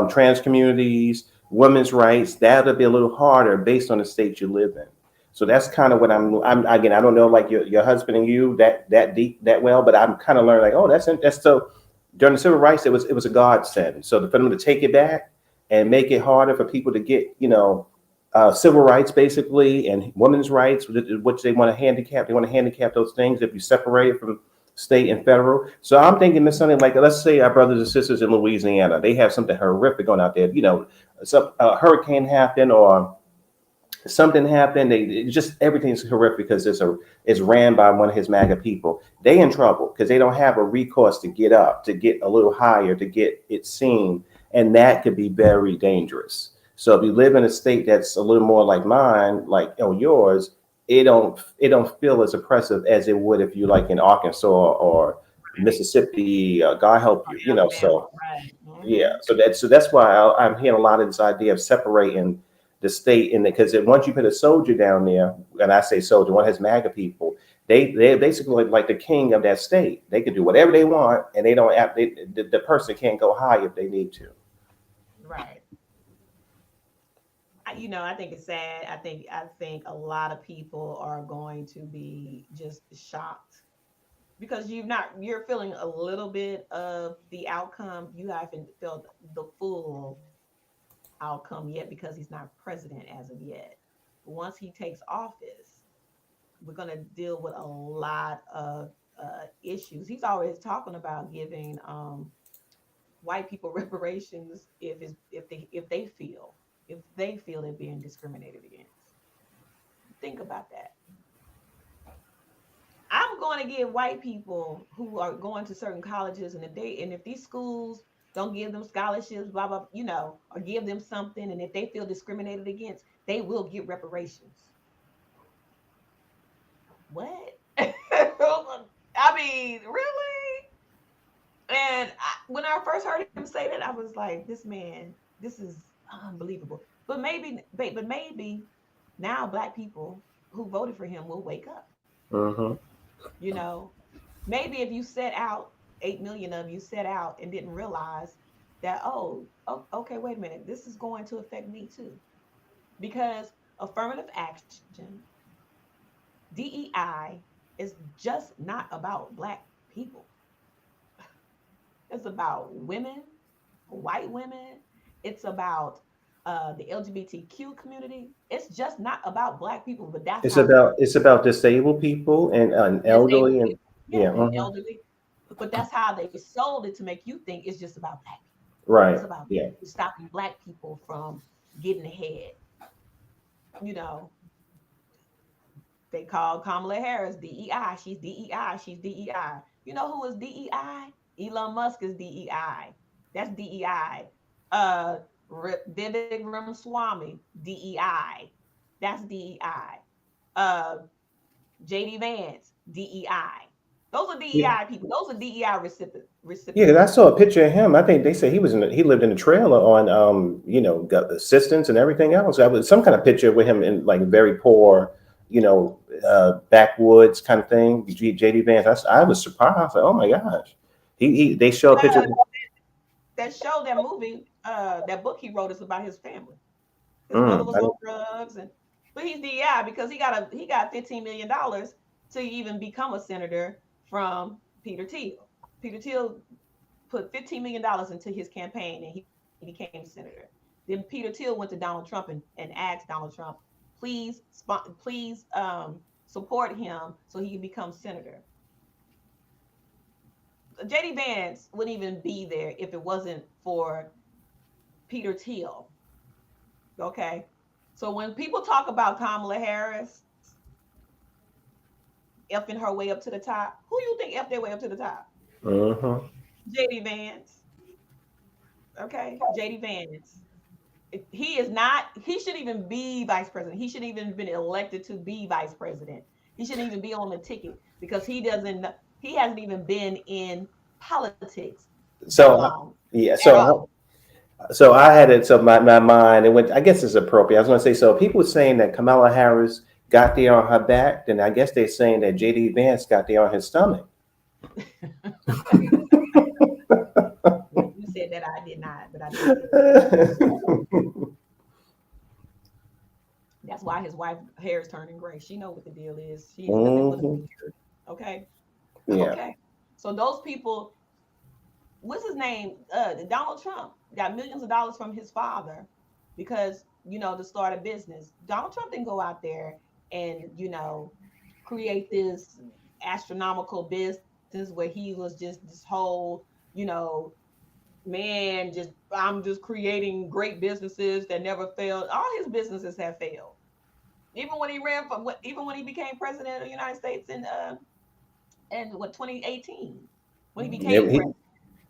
trans communities, women's rights, that'll be a little harder based on the state you live in. So that's kind of what I'm again. I don't know like your husband and you that deep that well, but I'm kind of learning like, oh, that's so. During the civil rights, it was a godsend. So for them to take it back and make it harder for people to get civil rights basically and women's rights, which they want to handicap those things if you separate it from state and federal. So I'm thinking there's something like, let's say our brothers and sisters in Louisiana, they have something horrific going out there. Some hurricane happened or something happened. Just everything's horrific because it's ran by one of his MAGA people. They in trouble because they don't have a recourse to get up, to get a little higher, to get it seen, and that could be very dangerous. So if you live in a state that's a little more like mine, like yours, it don't feel as oppressive as it would if you like in Arkansas or Right. Mississippi. God help Or you, Alabama. So Right. yeah, Mm-hmm. so that's why I'm hearing a lot of this idea of separating the state, and because once you put a soldier down there, and I say soldier, one has MAGA people, they're basically like the king of that state. They can do whatever they want, and they don't have the person can't go high if they need to. Right. I think it's sad. I think a lot of people are going to be just shocked because you're feeling a little bit of the outcome. You haven't felt the full outcome yet because he's not president as of yet. Once he takes office, we're going to deal with a lot of issues. He's always talking about giving white people reparations if they feel they're being discriminated against. Think about that. I'm going to give white people who are going to certain colleges, and if these schools don't give them scholarships, blah blah, or give them something, and if they feel discriminated against, they will get reparations. What? I mean, really? And when I first heard him say that, I was like, this man, this is unbelievable. But maybe now black people who voted for him will wake up. Hmm. You know, maybe if you set out 8 million of you set out and didn't realize that, okay, wait a minute, this is going to affect me too, because affirmative action, DEI, is just not about black people. It's about women, white women. It's about the LGBTQ community. It's just not about black people, but that's It's how they about it's about disabled people and disabled elderly and people, yeah, yeah, and elderly. But that's how they sold it to make you think it's just about black people. It's right, about yeah. stopping black people from getting ahead. You know, they call Kamala Harris DEI. She's DEI. She's DEI. You know who is DEI? Elon Musk is DEI. That's DEI. Vivek Ramaswamy, DEI. That's DEI. Uh, JD Vance, DEI. Those are Yeah. DEI people. Those are DEI Yeah, 'cause I recipients. saw a picture of him. I think they said he lived in a trailer on got assistance and everything else. That was some kind of picture with him in like very poor, backwoods kind of thing. JD Vance. I was surprised. Like, oh my gosh. They show a picture of Uh, that show, that movie, that book he wrote is about his family. His mother was I on don't, drugs, but he's DEI because he got $15 million to even become a senator from Peter Thiel. Peter Thiel put $15 million into his campaign, and he became senator. Then Peter Thiel went to Donald Trump and asked Donald Trump, please support him so he can become senator. JD Vance wouldn't even be there if it wasn't for Peter Thiel. Okay. So when people talk about Kamala Harris effing her way up to the top, who you think effed their way up to the top? uh-huh. JD Vance. Okay. JD Vance. He is not, he shouldn't even be vice president. He shouldn't even been elected to be vice president. He shouldn't even be on the ticket because he hasn't even been in politics that So long yeah, at all. so I had it. So my mind, it went. I guess it's appropriate. I was going to say. So people saying that Kamala Harris got there on her back, then I guess they're saying that JD Vance got there on his stomach. Well, you said that, I did not, but I did say that. That's why his wife hair is turning gray. She know what the deal is. She's living with a Hmm. beard. Okay. Yeah. Okay. So those people, what's his name? Donald Trump got millions of dollars from his father because, to start a business. Donald Trump didn't go out there and, create this astronomical business where he was just this whole, you know, man, I'm just creating great businesses that never failed. All his businesses have failed. even when he became president of the United States in what 2018, when he Yeah, became president.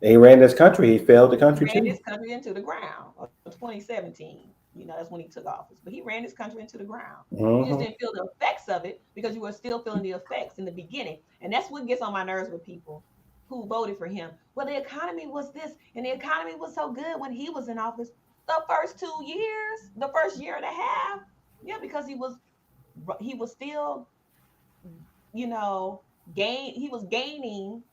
he ran this country. He failed the He country ran too. this country into the ground. Or 2017, that's when he took office. But he ran this country into the ground. You just Hmm. didn't feel the effects of it because you were still feeling the effects in the beginning. And that's what gets on my nerves with people who voted for him. Well, the economy was this, and the economy was so good when he was in office. The first 2 years, the first year and a half, yeah, because he was still, you know, he was gaining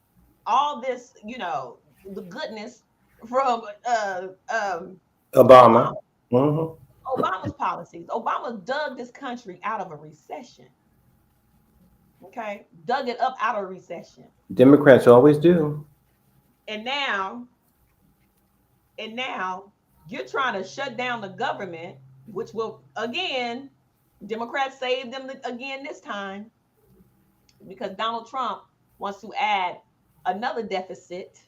all this, the goodness from Obama. Obama. Hmm. Obama's policies. Obama dug this country out of a recession. Okay, dug it up out of a recession, Democrats always do. and now you're trying to shut down the government, which will again, Democrats saved them again this time because Donald Trump wants to add another deficit.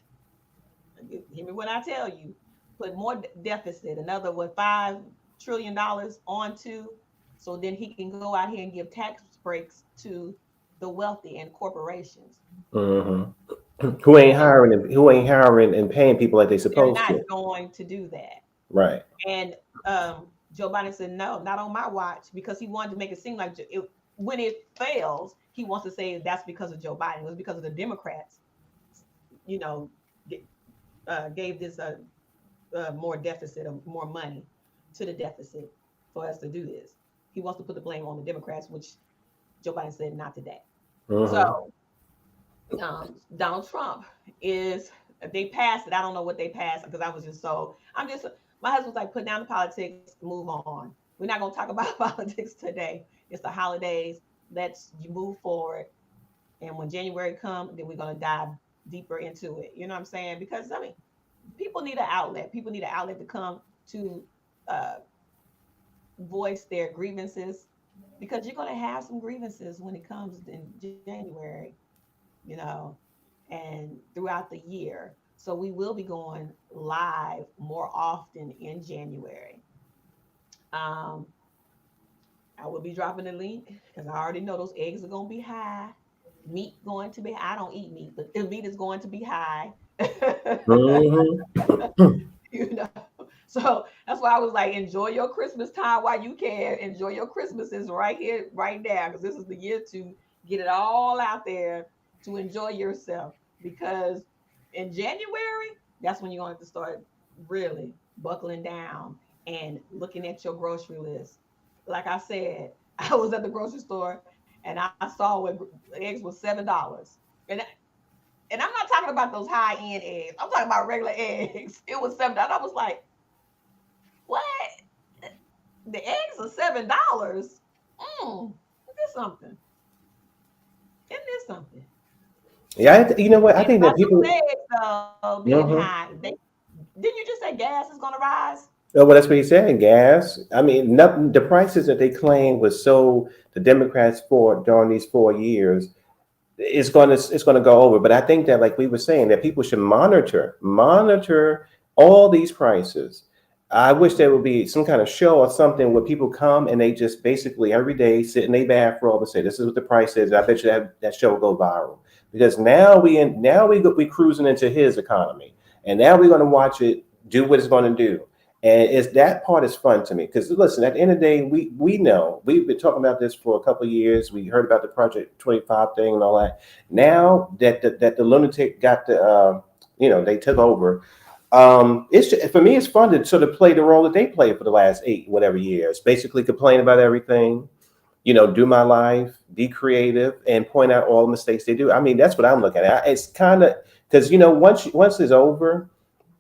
Hear me when I tell you, put more deficit, another what $5 trillion onto, so then he can go out here and give tax breaks to the wealthy and corporations. Hmm. Who ain't And hiring and who ain't hiring and paying people like they they're supposed not to. going to do that. Right. And Joe Biden said, no, not on my watch, because he wanted to make it seem like when it fails, he wants to say that's because of Joe Biden. It was because of the Democrats, you know, gave this more deficit or more money to the deficit for us to do this. He wants to put the blame on the Democrats, which Joe Biden said not today. Hmm. So Donald Trump is they passed it. I don't know what they passed because I was just so I'm just my husband's like put down the politics, move on. We're not gonna talk about politics today. It's the holidays. Let's you move forward. And when January comes, then we're gonna dive deeper into it. You know what I'm saying? Because I mean, people need an outlet. People need an outlet to come to uh, voice their grievances because you're gonna have some grievances when it comes in January, you know, and throughout the year. So we will be going live more often in January. Um, I will be dropping the link because I already know those eggs are going to be high. Meat going to be. I don't eat meat, but the meat is going to be high. Hmm. So that's why I was like, enjoy your Christmas time while you can. Enjoy your Christmases right here, right now, because this is the year to get it all out there to enjoy yourself. Because in January, that's when you're going to have to start really buckling down and looking at your grocery list. Like I said, I was at the grocery store and I saw where eggs was $7, and I'm not talking about those high end eggs. I'm talking about regular eggs. It was $7. I was like, what? The eggs are $7. Isn't this something? Isn't this something? Yeah, you know what? I And think about that those people. eggs being high, Hmm. didn't you just say gas is gonna rise? Oh, well, that's what he said. Gas. I mean, nothing. The prices that they claim was so the Democrats for during these 4 years it's going to go over. But I think that, like we were saying, that people should monitor all these prices. I wish there would be some kind of show or something where people come and they just basically every day sit in their bathrobe and say, "This is what the price is." I bet you that show will go viral because now we cruising into his economy, and now we're going to watch it do what it's going to do. And it's that part is fun to me because listen, at the end of the day, we know we've been talking about this for a couple of years. We heard about the Project 25 thing and all that. Now that the lunatic got they took over. For me, it's fun to sort of play the role that they played for the last eight whatever years. Basically, complain about everything. Do my life, be creative, and point out all the mistakes they do. I mean, that's what I'm looking at. It's kind of because once it's over,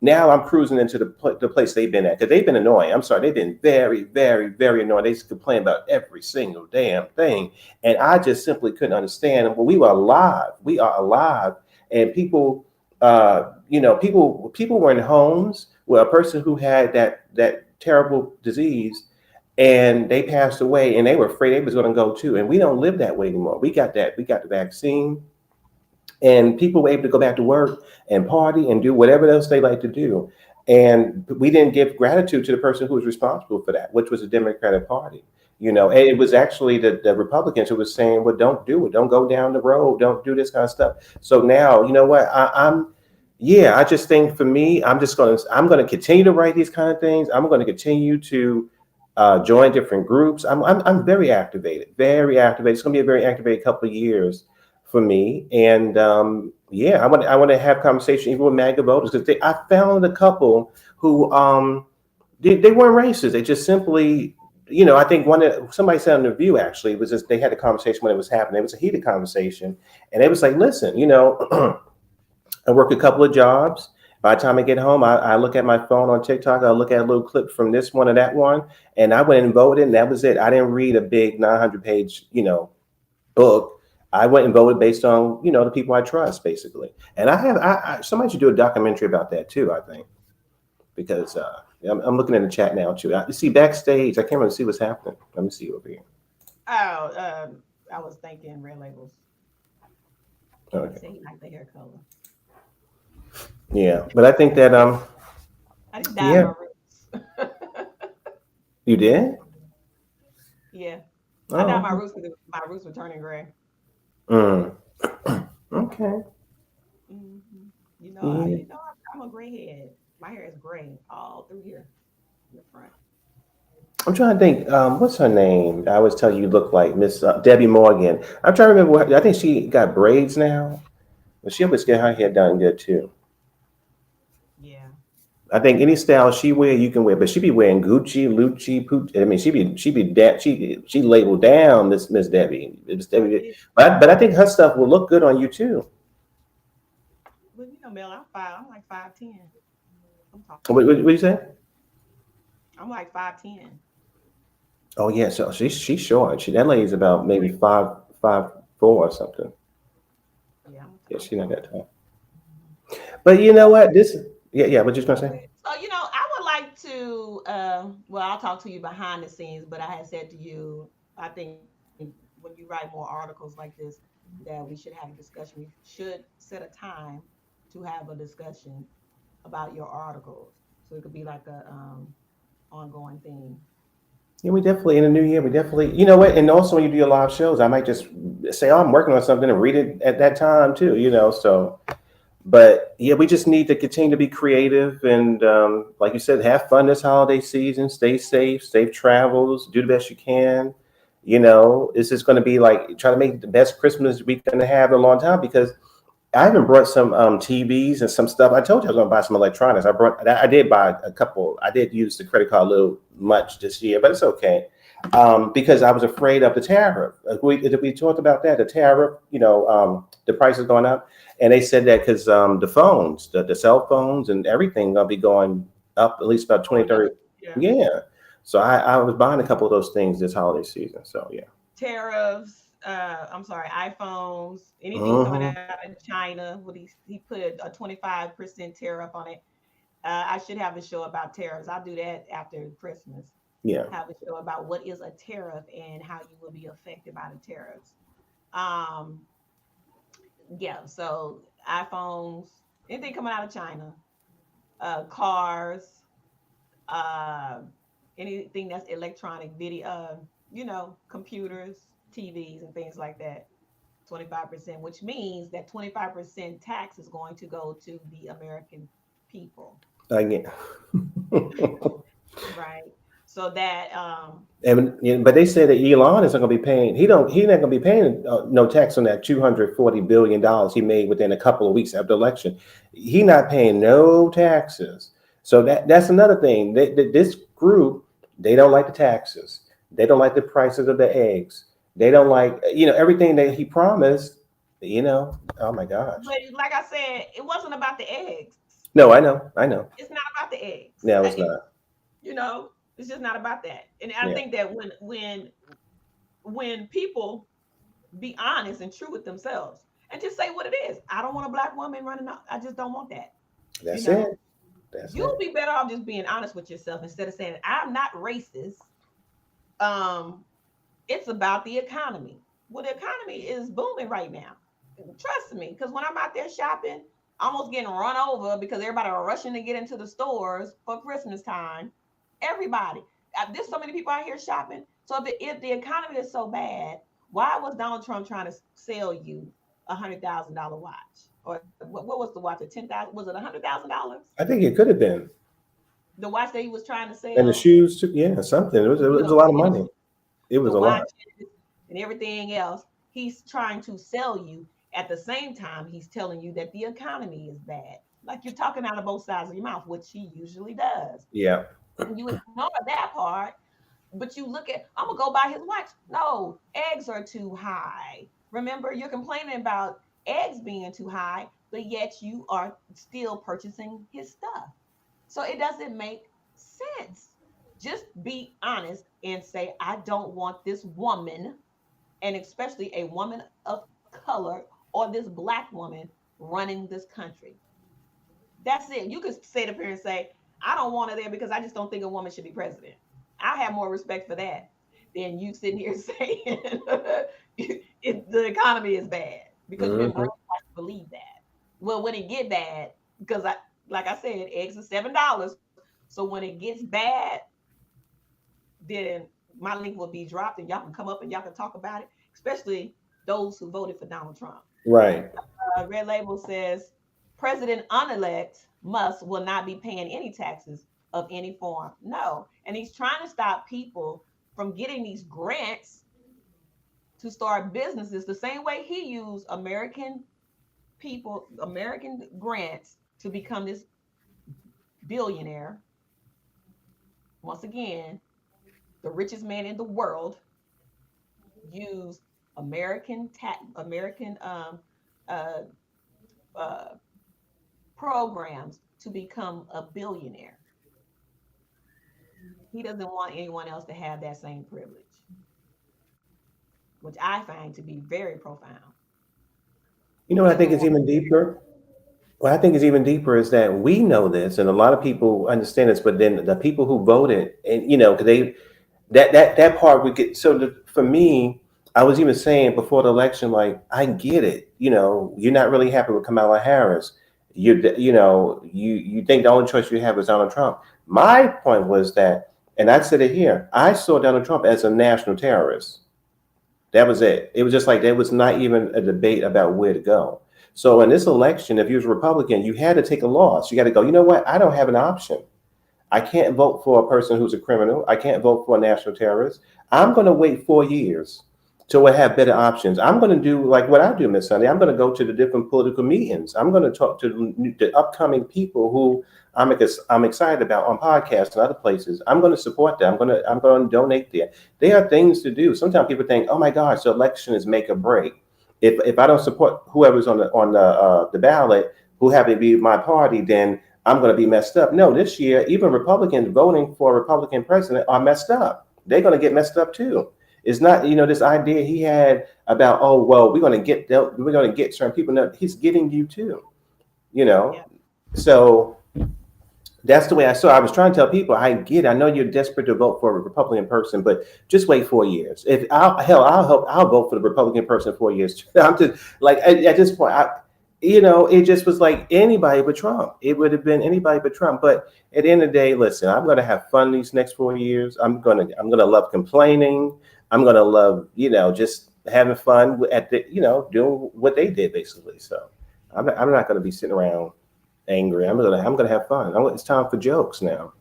now I'm cruising into the place they've been at because they've been annoying. I'm sorry, they've been very, very, very annoying. They used to complain about every single damn thing, and I just simply couldn't understand. Well, we were alive. We are alive, and people were in homes where a person who had that terrible disease and they passed away and they were afraid they was going to go too, and we don't live that way anymore. We got the vaccine, and people were able to go back to work and party and do whatever else they like to do. And we didn't give gratitude to the person who was responsible for that, which was the Democratic Party. And it was actually the Republicans who was saying, "Well, don't do it. Don't go down the road. Don't do this kind of stuff." So now, you know what? Yeah. I just think for me, I'm gonna continue to write these kind of things. I'm going to continue to join different groups. I'm very activated, very activated. It's going to be a very activated couple of years for me, and yeah, I want to have conversation even with MAGA voters because I found a couple who they weren't racist. They just simply, I think somebody said on the View actually, it was just they had a conversation when it was happening. It was a heated conversation, and it was like, listen, I work a couple of jobs. By the time I get home, I look at my phone on TikTok. I look at a little clip from this one or that one, and I went and voted, and that was it. I didn't read a big 900-page, book. I went and voted based on, the people I trust, basically. And somebody should do a documentary about that too. I think because I'm looking in the chat now too. You see backstage. I can't really see what's happening. Let me see over here. Oh, I was thinking red labels. He Okay. said he liked the hair color. Yeah, but I think that I just dyed yeah, my roots. you did. Yeah, I dyed my Oh. roots because my roots were turning gray. Mm. Okay. hmm Yeah. I'm a gray head. My hair is gray all through here in the front. I'm trying to think. What's her name? I always tell you, you look like Miss Debbie Morgan. I'm trying to remember. I think she got braids now, but she always get her hair done good too. Yeah. I think any style she wear, you can wear, but she be wearing Gucci, Lucci, Pooch. I mean, she labeled down this Miss Debbie. Miss I Debbie, did. but I think her stuff will look good on you too. But Mel, I'm like 5'10". I'm tall. What you say? I'm like 5'10". Oh yeah, so she's short. That lady's about maybe Like, 5'4" or something. yeah, Yeah, I'm she's not that tall. tall. But you know what? Yeah, what you gonna say? So, I would like to, well, I'll talk to you behind the scenes, but I had said to you, I think when you write more articles like this, that we should have a discussion. We should set a time to have a discussion about your articles. So it could be like a ongoing thing. Yeah, we definitely in the new year. We definitely, you know what? And also when you do your live shows, I might just say, "Oh, I'm working on something," and read it at that time too. So, but yeah, we just need to continue to be creative and, like you said, have fun this holiday season. Stay safe, safe travels. Do the best you can. It's just going to be like try to make the best Christmas we're going to have in a long time because I even brought some TVs and some stuff. I told you I was going to buy some electronics. I did buy a couple. I did use the credit card a little much this year, but it's okay because I was afraid of the tariff. We talked about that, the tariff. The price is going up, and they said that because the phones, the cell phones, and everything gonna be going up at least about 20, Going up. 30. Yeah. Yeah. So I was buying a couple of those things this holiday season. So yeah. Tariffs, I'm sorry, iPhones, anything coming Hmm. out of China. What he put a 25% tariff on it. I should have a show about tariffs. I'll do that after Christmas. Yeah. Have a show about what is a tariff and how you will be affected by the tariffs. Um, yeah, so iPhones, anything coming out of China, cars, uh, anything that's electronic video, computers, TVs, and things like that. 25%, which means that 25% tax is going to go to the American people, Again. right? So that But they said that Elon isn't going to be paying. He's not going to be paying no tax on that $240 billion he made within a couple of weeks after the election. He not paying no taxes. So that's another thing. This group, they don't like the taxes. They don't like the prices of the eggs. They don't like everything that he promised. Oh my gosh. but like I said, it wasn't about the eggs. No, I know, I know. It's not about the eggs. No, it's not. It's just not about that. And I Yeah, think that when people be honest and true with themselves and just say what it is. I don't want a black woman running out. I just don't want that. You that's it. know, That's you'll it. be better off just being honest with yourself instead of saying I'm not racist. Um, it's about the economy. Well, the economy is booming right now. Trust me, because when I'm out there shopping, almost getting run over because everybody are rushing to get into the stores for Christmas time. Everybody. There's so many people out here shopping. So if the economy is so bad, why was Donald Trump trying to sell you $100,000 watch? Or what was the watch at 10,000? Was it $100,000? I think it could have been. The watch that he was trying to And the sell, shoes too. Yeah, something. It you was know, a the lot of tennis, money. It the was a lot. watches, and everything else. He's trying to sell you. At the same time, he's telling you that the economy is bad. Like you're talking out of both sides of your mouth, which he usually does. Yeah. And you ignore that part, but you look at, I'm gonna go buy his watch. No, eggs are too high. Remember, you're complaining about eggs being too high, but yet you are still purchasing his stuff. So it doesn't make sense. Just be honest and say, I don't want this woman, and especially a woman of color or this black woman running this country. That's it. You could sit up here and say, I don't want her there because I just don't think a woman should be president. I have more respect for that than you sitting here saying the economy is bad because you've been Hmm. brainwashed to believe that. Well, when it get bad, because like I said, eggs are $7. So when it gets bad, then my link will be dropped and y'all can come up and y'all can talk about it, especially those who voted for Donald Trump. Right. Red Label says President unelect Musk will not be paying any taxes of any form. No. And he's trying to stop people from getting these grants to start businesses the same way he used American people, American grants to become this billionaire. Once again, the richest man in the world used American uh, uh, programs to become a billionaire. He doesn't want anyone else to have that same privilege, which I find to be very profound. You know He what I doesn't think is want. even deeper? What I think is even deeper is that we know this, and a lot of people understand this, but then the people who voted, and because they that part would get so for me. I was even saying before the election, like I get it. You're not really happy with Kamala Harris. You think the only choice you have is Donald Trump. My point was that, and I said it here. I saw Donald Trump as a national terrorist. That was it. It was just like there was not even a debate about where to go. So in this election, if you was a Republican, you had to take a loss. You got to go, you know what? I don't have an option. I can't vote for a person who's a criminal. I can't vote for a national terrorist. I'm going to wait 4 years till we have better options. I'm going to do like what I do, Miss Sunday. I'm going to go to the different political meetings. I'm going to talk to the upcoming people who I'm excited about on podcasts and other places. I'm going to support them. I'm going to donate there. There are things to do. Sometimes people think, oh my gosh, the election is make or break. If I don't support whoever's on the ballot who happen to be my party, then I'm going to be messed up. No, this year, even Republicans voting for a Republican president are messed up. They're going to get messed up too. It's not, this idea he had about, oh, well, we're going to get certain people. No, he's getting you too, you know. Yeah, So that's the way I saw it. I was trying to tell people, I get it. I know you're desperate to vote for a Republican person, but just wait 4 years. If I'll vote for the Republican person 4 years. I'm just like at this point, it just was like anybody but Trump. It would have been anybody but Trump. But at the end of the day, listen, I'm gonna have fun these next 4 years. I'm gonna love complaining. I'm gonna love, just having fun at doing what they did basically. So I'm not gonna be sitting around angry. I'm gonna have fun. It's time for jokes now.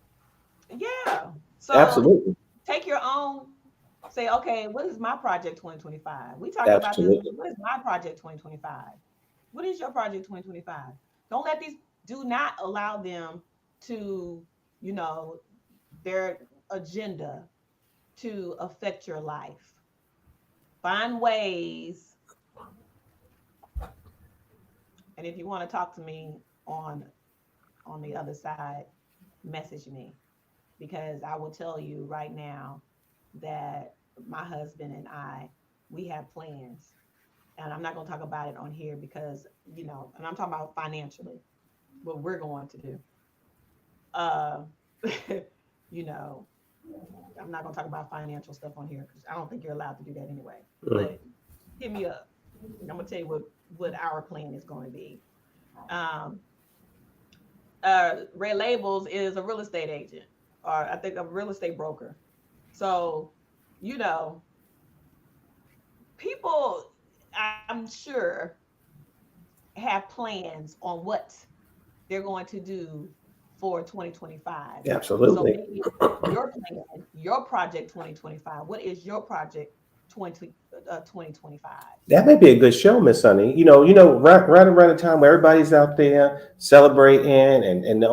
yeah. So Absolutely, take your own. Say, okay, what is my project 2025? We talked about this. absolutely. What is my project 2025? What is your project 2025? Don't let these. Do not allow them to, you know, their agenda to affect your life. Find ways, and if you want to talk to me on the other side, message me because I will tell you right now that my husband and I we have plans, and I'm not going to talk about it on here because and I'm talking about financially what we're going to do. Uh, you know, I'm not going to talk about financial stuff on here because I don't think you're allowed to do that anyway. Mm. But hit me up. I'm gonna tell you what our plan is going to be. Um, Red Labels is a real estate agent, or I think a real estate broker. So, you know, people, I'm sure, have plans on what they're going to do for 2025. So Absolutely. maybe your plan, your project 2025. What is your project 20 2025? That may be a good show, Miss Sunny. Right around the time where everybody's out there celebrating, and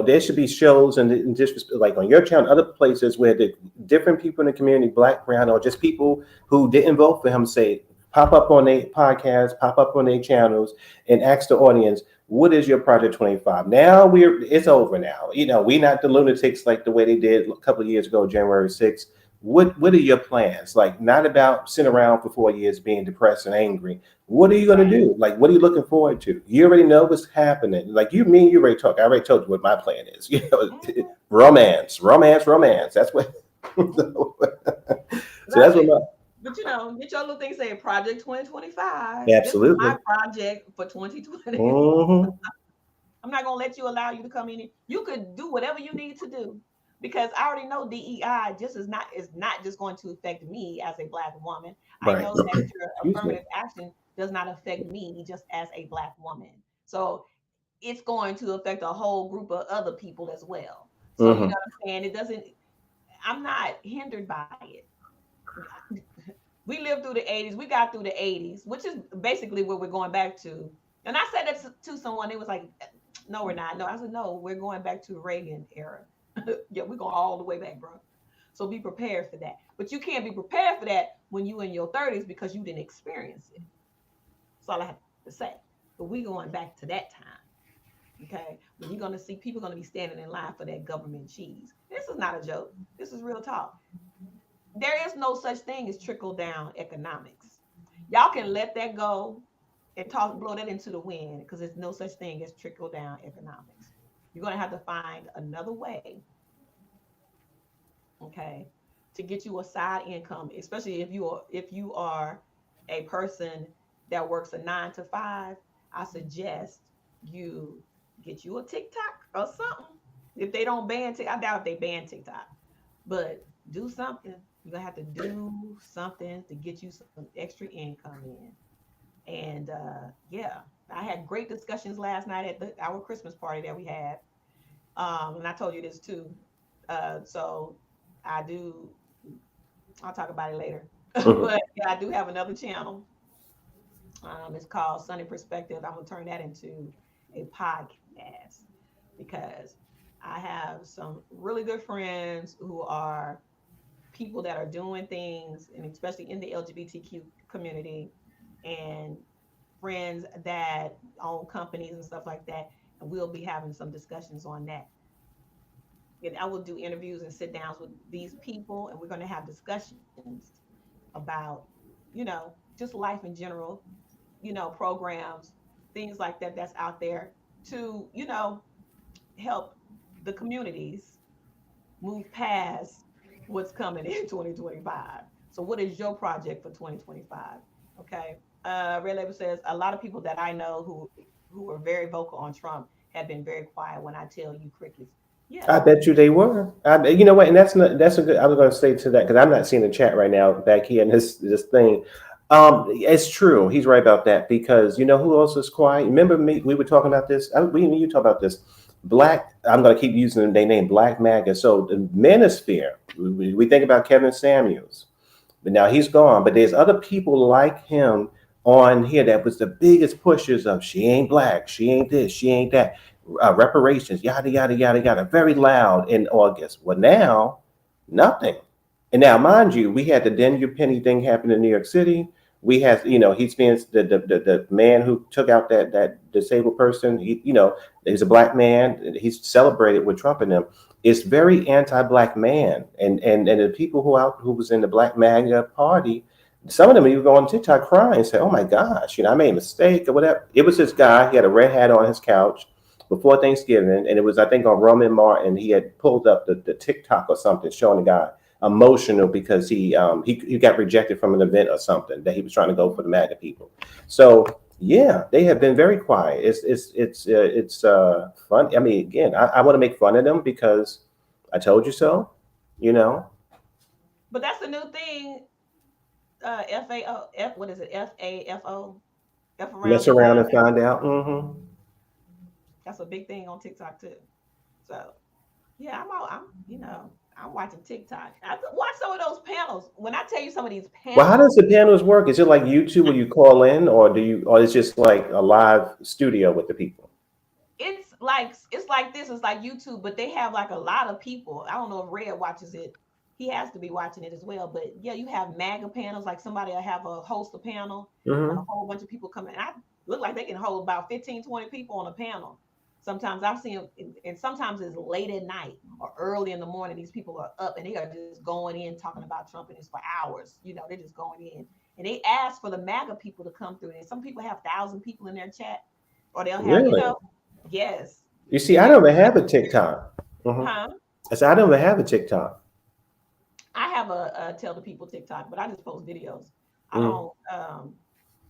there should be shows and just like on your channel, other places where the different people in the community, black, brown, or just people who didn't vote for him, say pop up on their podcast, pop up on their channels, and ask the audience, "What is your Project 25?" Now it's over now. We're not the lunatics like the way they did a couple of years ago, January 6th. What are your plans? Like, not about sitting around for 4 years being depressed and angry. What are you going to Right. do? Like, what are you looking forward to? You already know what's happening. Like, you already talked. I already told you what my plan is. Mhm. Romance, romance, romance. That's what. Mhm. so That's that's what it. my. But get your little thing saying Project 2025. This is my Absolutely. project for 2020. Hmm. I'm not gonna let you allow you to come in. You could do whatever you need to do because I already know DEI just is not just going to affect me as a black woman. I Right. know that your Excuse me. affirmative action does not affect me just as a black woman. So it's going to affect a whole group of other people as well. So you know Hmm. what I'm saying? It doesn't. I'm not hindered by it. We lived through the 80s. We got through the 80s, which is basically what we're going back to. And I said that to someone. It was like, no, we're not. No, I said, no, we're going back to Reagan era. Yeah, we're going all the way back, bro. So be prepared for that. But you can't be prepared for that when you in your 30s because you didn't experience it. That's all I have to say. But we going back to that time. Okay. When you're gonna see people gonna be standing in line for that government cheese. This is not a joke. This is real talk. There is no such thing as trickle down economics. Y'all can let that go and blow that into the wind because there's no such thing as trickle down economics. You're gonna have to find another way, okay, to get you a side income, especially if you are a person that works a 9 to 5. I suggest you get you a TikTok or something. If they don't ban TikTok, I doubt if they ban TikTok, but do something. You're gonna have to do something to get you some extra income in. And yeah, I had great discussions last night at our Christmas party that we had. And I told you this too. So I do. I'll talk about it later. Hmm. But yeah, I do have another channel. It's called Sunny Perspective. I'm gonna turn that into a podcast because I have some really good friends who are people that are doing things, and especially in the LGBTQ community, and friends that own companies and stuff like that. And we'll be having some discussions on that. And I will do interviews and sit downs with these people, and we're going to have discussions about, just life in general, programs, things like that that's out there to, help the communities move past what's coming in 2025. So, what is your project for 2025? Okay. Red Label says a lot of people that I know who were very vocal on Trump have been very quiet when I tell you crickets. Yeah. I bet you they were. You know what? And that's a good. I was going to say to that because I'm not seeing the chat right now back here in this thing. It's true. He's right about that because you know who else is quiet. Remember me? We were talking about this. We and you talk about this. Black. I'm going to keep using their name. Black MAGA. So the manosphere. We think about Kevin Samuels, but now he's gone. But there's other people like him on here that was the biggest pushers of she ain't black, she ain't this, she ain't that, reparations, yada yada yada yada. Very loud in August. Well, now nothing. And now, mind you, we had the Daniel Penny thing happen in New York City. We had, he's been the man who took out that disabled person. He's a black man. He's celebrated with Trump and them. It's very anti-black man, and the people who was in the Black MAGA party, some of them even go on TikTok crying and say, "Oh my gosh, I made a mistake or whatever." It was this guy. He had a red hat on his couch before Thanksgiving, and it was I think on Roman Martin. He had pulled up the TikTok or something showing the guy emotional because he got rejected from an event or something that he was trying to go for the MAGA people. So Yeah, they have been very quiet. It's fun. I mean, again, I want to make fun of them because I told you so. You know, But that's the new thing. FAO. What is it? FAFO. F around mess to around find and out. find out. Hmm. That's a big thing on TikTok too. So yeah, I'm watching TikTok. I watch some of those panels. When I tell you some of these Well, how does panels, the panels work? Is it like YouTube where you call in, or or it's just like a live studio with the people? it's like this. It's like YouTube, but they have like a lot of people. I don't know if Red watches it. He has to be watching it as well. But yeah, you have MAGA panels. Like somebody will have a host a panel and a Hmm. whole bunch of people come in. I look like they can hold about 15, 20 people on a panel. Sometimes I've seen them, and sometimes it's late at night or early in the morning. These people are up and they are just going in talking about Trump, and it's for hours. They're just going in. And they ask for the MAGA people to come through. And some people have 1,000 people in their chat, or they'll have, Really? yes. You see, And I they're don't even have really, a TikTok. Hmm. huh? I said I don't even have a TikTok. I have a tell the people TikTok, but I just post videos. I Mm. don't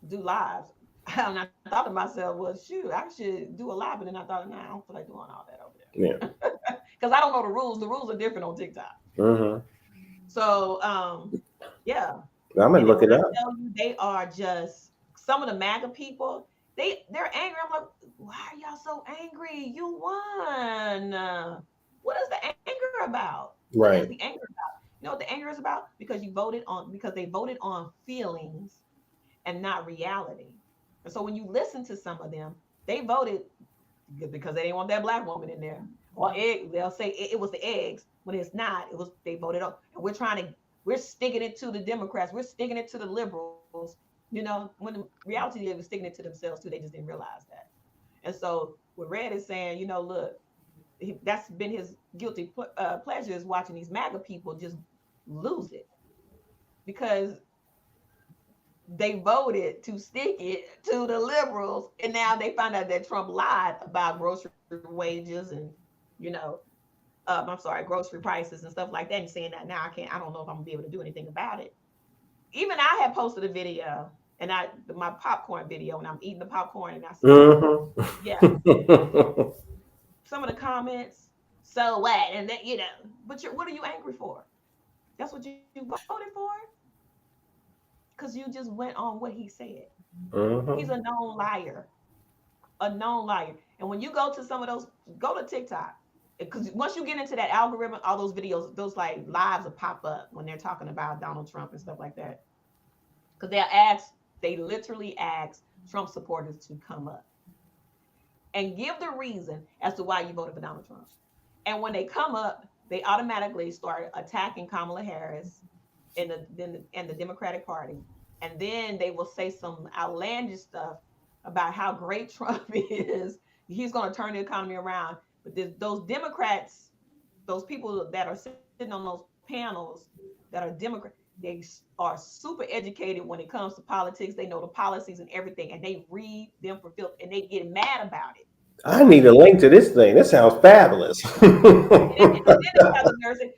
do lives. And I thought to myself, well, shoot, I should do a live, but then I thought, nah, I don't feel like doing all that over Yeah. there because I don't know the rules. The rules are different on TikTok. Hmm. So yeah. I'm gonna And then look when it I up. tell you they are just some of the MAGA people, they're angry. I'm like, why are y'all so angry? You won. What is the anger about? What is the Right. anger about? You know what the anger is about? Because they voted on feelings and not reality. And so when you listen to some of them, they voted because they didn't want that black woman in there. Or egg, they'll say it was the eggs when it's not. It was they voted on, and we're sticking it to the Democrats. We're sticking it to the liberals. When the reality they were sticking it to themselves too. They just didn't realize that. And so what Red is saying, look, that's been his guilty pleasure is watching these MAGA people just lose it because they voted to stick it to the liberals, and now they find out that Trump lied about grocery wages and you know, I'm sorry, grocery prices and stuff like that, and saying that now I can't, I don't know if I'm gonna be able to do anything about it. Even I had posted a video, and my popcorn video, and I'm eating the popcorn, and I said, Hmm. yeah, some of the comments, so what, and then but what are you angry for? That's what you voted for, because you just went on what he said. He's a Hmm. known liar, a known liar. And when you go to some of those, go to TikTok. Because once you get into that algorithm, all those videos, those like lives will pop up when they're talking about Donald Trump and stuff like that. Because they literally ask Trump supporters to come up and give the reason as to why you voted for Donald Trump. And when they come up, they automatically start attacking Kamala Harris and the Democratic Party, and then they will say some outlandish stuff about how great Trump is. He's going to turn the economy around. But those Democrats, those people that are sitting on those panels that are Democrat, they are super educated when it comes to politics. They know the policies and everything, and they read them for filth, and they get mad about it. I I need a mean, link to this thing. This sounds fabulous. and then they have the nursing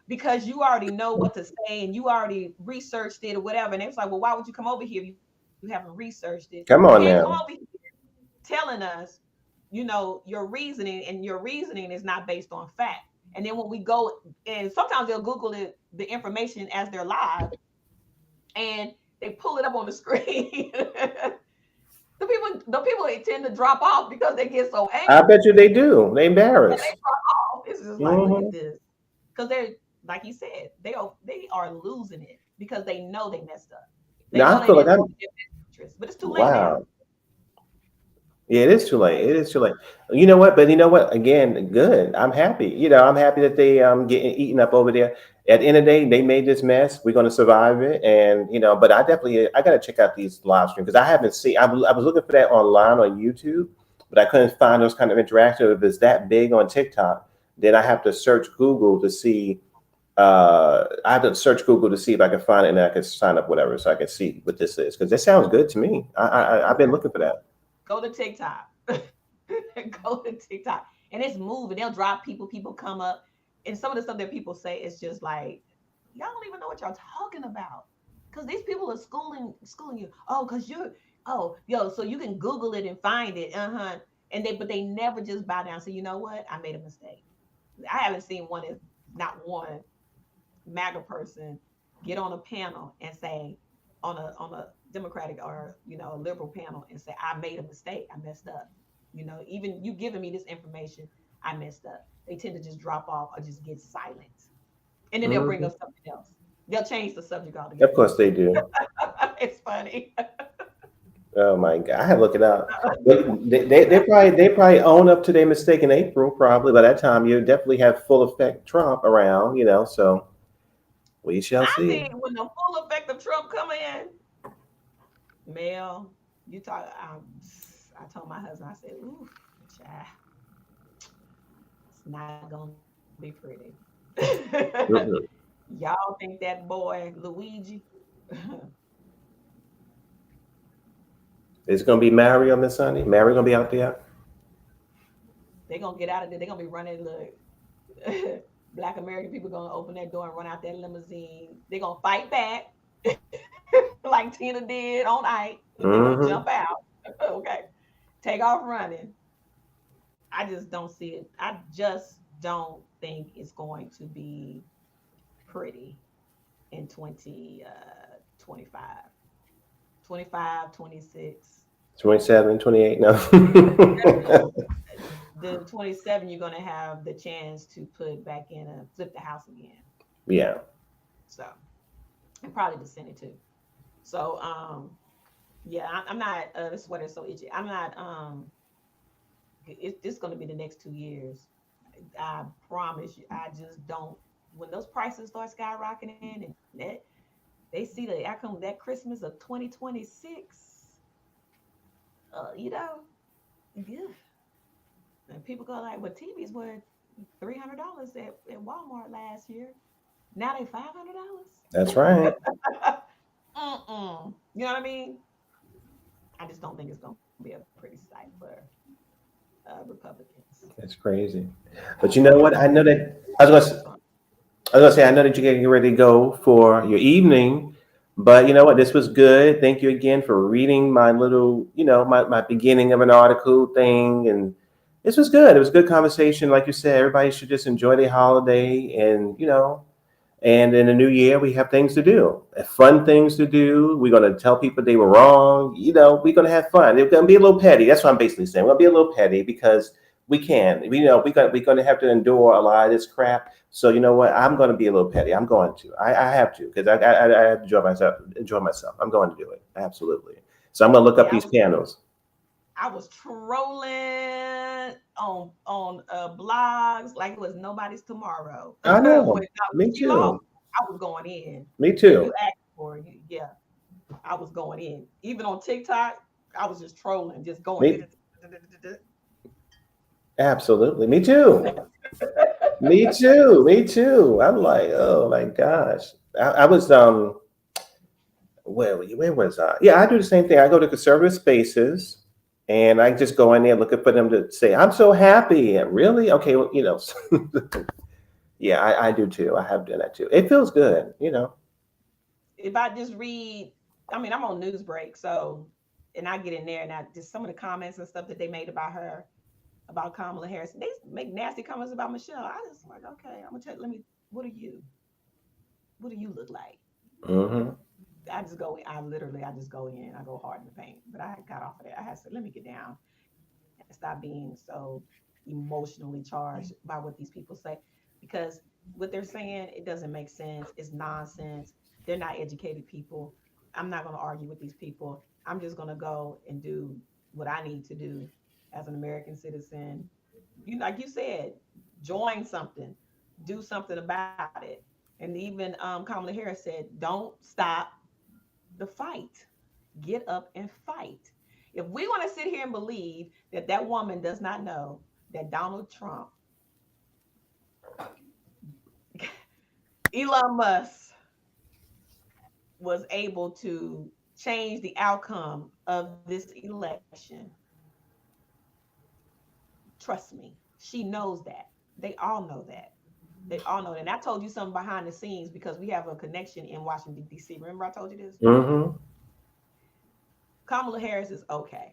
because you already know what to say and you already researched it or whatever. And it's like, well, why would you come over here if you haven't researched it? You can't Come come on over here now. telling us, your reasoning, and your reasoning is not based on fact. And then when we go, and sometimes they'll Google the information as they're live, and they pull it up on the screen. The people they tend to drop off because they get so I angry. bet you they do. They Yeah, they embarrassed. drop off. It's just like, look at Hmm. this, because they're like you said, they are losing it because they know they messed up. They Now know I they feel like didn't vote I'm. in their best interest, but it's too late now. Wow. Yeah, it is It's too too late. late. It is too late. You know what? But you know what? Again, good. I'm happy. I'm happy that they getting eaten up over there. At the end of the day, they made this mess. We're going to survive it, and but I got to check out these live streams because I haven't seen. I was looking for that online on YouTube, but I couldn't find those kind of interactive. If it's that big on TikTok, then I have to search Google to see. I have to search Google to see if I can find it, and I can sign up, whatever, so I can see what this is because this sounds good to me. I've been looking for that. Go to TikTok. Go to TikTok, and it's moving. They'll drop people. People come up, and some of the stuff that people say is just like, y'all don't even know what y'all talking about, because these people are schooling you. Oh, because Oh, yo, so you can Google it and find it. Uh-huh. But they never just bow down. So you know what? I made a mistake. I haven't seen one is not one MAGA person get on a panel and say on a Democratic or a liberal panel and say, I made a mistake. I messed up. Even you giving me this information, I messed up. They tend to just drop off or just get silent. And then they'll bring Hmm. up something else. They'll change the subject Of altogether. course they do. It's funny. Oh my God, I had to look it up. They probably own up to their mistake in April. Probably by that time, you definitely have full effect Trump around. So we shall I see. think when the full effect of Trump come in, Mel, you talk. I told my husband, I said, "Ooh, child, it's not gonna be pretty." Mhm. Y'all think that boy Luigi? It's gonna be Mario, Miss Sunny. Mario gonna be out there. They gonna get out of there. They gonna be running. Look, Black American people gonna open that door and run out that limousine. They gonna fight back like Tina did on Ike, and they gonna jump Hmm. out. Okay, take off running. I just don't see it. I just don't think it's going to be pretty in 2025, 25, 26. 27, 28. No. The 27, you're going to have the chance to put back in a flip the house again. Yeah. So, and probably the Senate too. So, yeah, I'm not, this sweater's so itchy. I'm not, it's this going to be the next 2 years. I promise you. I just don't, when those prices start skyrocketing and they see the outcome that Christmas of 2026, you know, yeah. And people go like, well, TVs were $300 at Walmart last year. Now they That's right. $500. You know what I mean? I just don't think it's gonna be a pretty sight for Republicans. That's crazy. But you know what? I know that I was gonna say I know that you're getting ready to go for your evening, but you know what? This was good. Thank you again for reading my little, my beginning of an article thing, and this was good. It was a good conversation. Like you said, everybody should just enjoy their holiday, and in the new year, we have things to do, fun things to do. We're going to tell people they were wrong. We're going to have fun. It's going to be a little petty. That's what I'm basically saying. We're going to be a little petty because we can. We're going to have to endure a lot of this crap. So you know what? I'm going to be a little petty. I'm going to. I have to because I have to enjoy myself. Enjoy myself. I'm going to do it. Absolutely. So I'm going to look up Yeah, these panels. I was trolling on blogs like it was nobody's tomorrow. I When know. Me she lost, too. I was going in. Me When you too. asked for it, yeah, I was going in. Even on TikTok, I was just trolling, just going. Me absolutely. Me too. Me too. Me too. I'm like, oh my gosh. I was where was I? Yeah, I do the same thing. I go to conservative spaces and I just go in there looking for them to say, I'm so happy. And really? Okay, well, yeah, I do too. I have done that too. It feels good. If I just read, I mean, I'm on news break, so and I get in there and I just some of the comments and stuff that they made about her, about Kamala Harris. They make nasty comments about Michelle. I just like, okay, I'm gonna tell. Let me. What are you? What do you look like? Hmm. I just go. I just go in. I go hard in the paint. But I got off of that. I had to let me get down and stop being so emotionally charged by what these people say, because what they're saying, it doesn't make sense. It's nonsense. They're not educated people. I'm not going to argue with these people. I'm just going to go and do what I need to do as an American citizen. Like you said, join something, do something about it. And even Kamala Harris said, "Don't stop the fight. Get up and fight." If we want to sit here and believe that that woman does not know that Donald Trump, Elon Musk, was able to change the outcome of this election, trust me, she knows that. They all know that. They all know that. And I told you something behind the scenes because we have a connection in Washington, D.C. Remember I told you this? Hmm. Kamala Harris is okay.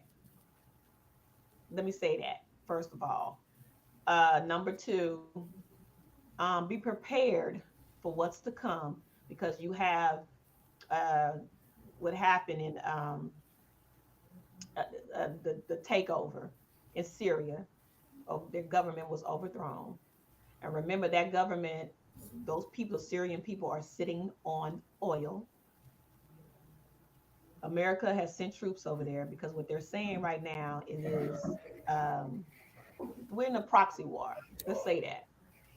Let me say that first of all. Number two, be prepared for what's to come because you have uh, what happened in uh, the takeover in Syria. Oh, their government was overthrown. And remember that government, those people, Syrian people, are sitting on oil. America has sent troops over there because what they're saying right now is um, we're in a proxy war. Let's say that.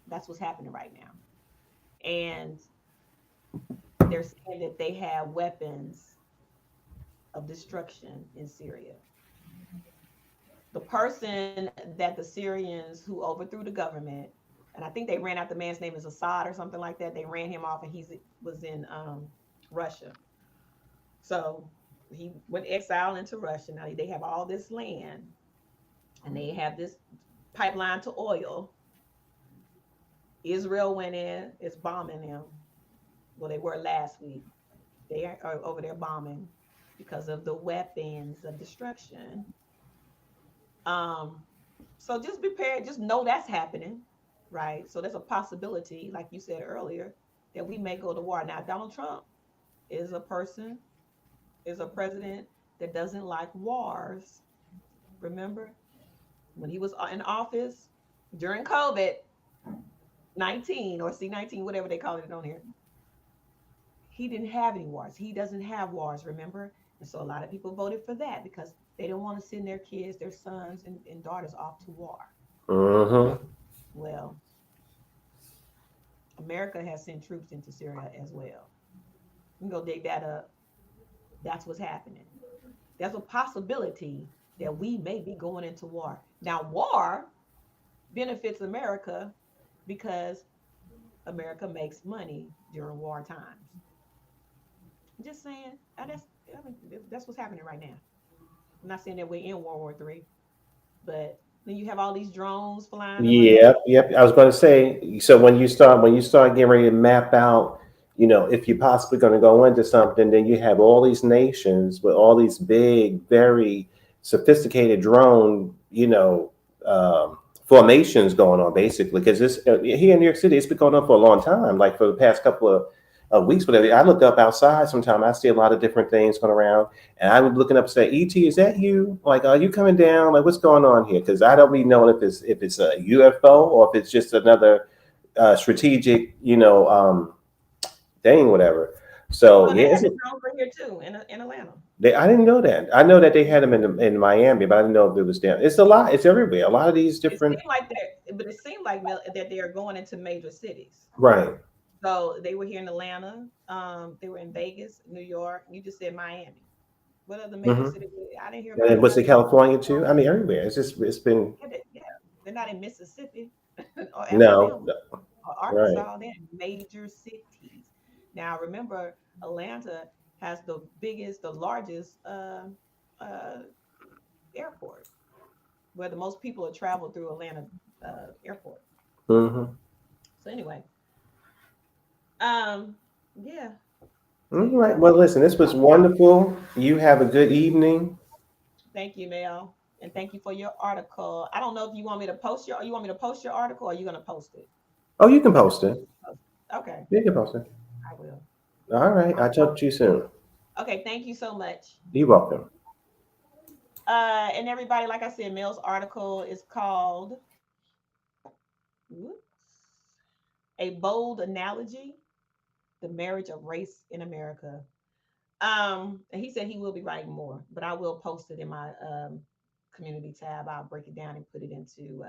That's what's happening right now. And they're saying that they have weapons of destruction in Syria. The person that the Syrians who overthrew the government, and I think they ran out the man's name is Assad or something like that. They ran him off, and he was in Russia. So he went exile into Russia. Now they have all this land, and they have this pipeline to oil. Israel went in, is bombing them. Well, they were last week. They are over there bombing because of the weapons of destruction. Um, so just be prepared, just know that's happening, right? So there's a possibility, like you said earlier, that we may go to war. Now, Donald Trump is a person, is a president that doesn't like wars. Remember when he was in office during COVID 19 or C-19, whatever they call it on here, he didn't have any wars. He doesn't have wars, remember? And so a lot of people voted for that because they don't want to send their kids, their sons and daughters off to war. Mm-hmm. Well, America has sent troops into Syria as well. You can go dig that up. That's what's happening. There's a possibility that we may be going into war. Now, war benefits America because America makes money during war times. I'm just saying, I mean, that's what's happening right now. I'm not saying that we're in World War III, but then you have all these drones flying Yep, around. yep. I was going to say, so when you start getting ready to map out, if you're possibly going to go into something, then you have all these nations with all these big, very sophisticated drone, formations going on, basically. Because this here in New York City, it's been going on for a long time. Like for the past couple of weeks, whatever. I look up outside sometime, I see a lot of different things going around. And I was looking up and say, "Et, is that you? Like, are you coming down? Like, what's going on here?" Because I don't really know if it's a UFO or if it's just another strategic, thing, whatever. So Oh, and they yeah, had the drones right here too in Atlanta. I didn't know that. I know that they had them in Miami, but I didn't know if it was down. It's a lot. It's everywhere. A lot of these It different. seemed like but it seemed like that they are going into major cities. Right. So they were here in Atlanta. They were in Vegas, New York. You just said Miami. What other major Hmm. city? I didn't hear And about then was it none. California too? I mean, everywhere. It's been Yeah, yeah, they're not in Mississippi or no, Alabama no, or right. Arkansas. They're in major cities. Now, remember, Atlanta has the largest uh, airport, where the most people are traveled through Atlanta airport. Hmm. So anyway, um, yeah. All So you right. know, Well, listen, this was watch out. wonderful. You have a good evening. Thank you, Mel, and thank you for your article. I don't know if you want me to post your, you want me to post your article, or are you going to post it? Oh, you can Because post it. okay, You can post it. I will. All right. I'll I'll talk post to you it. soon. Okay, thank you so much. You're welcome. And everybody, like I said, Mel's article is called whoops, "A Bold Analogy: The Marriage of Race in America." And he said he will be writing more, but I will post it in my community tab. I'll break it down and put it into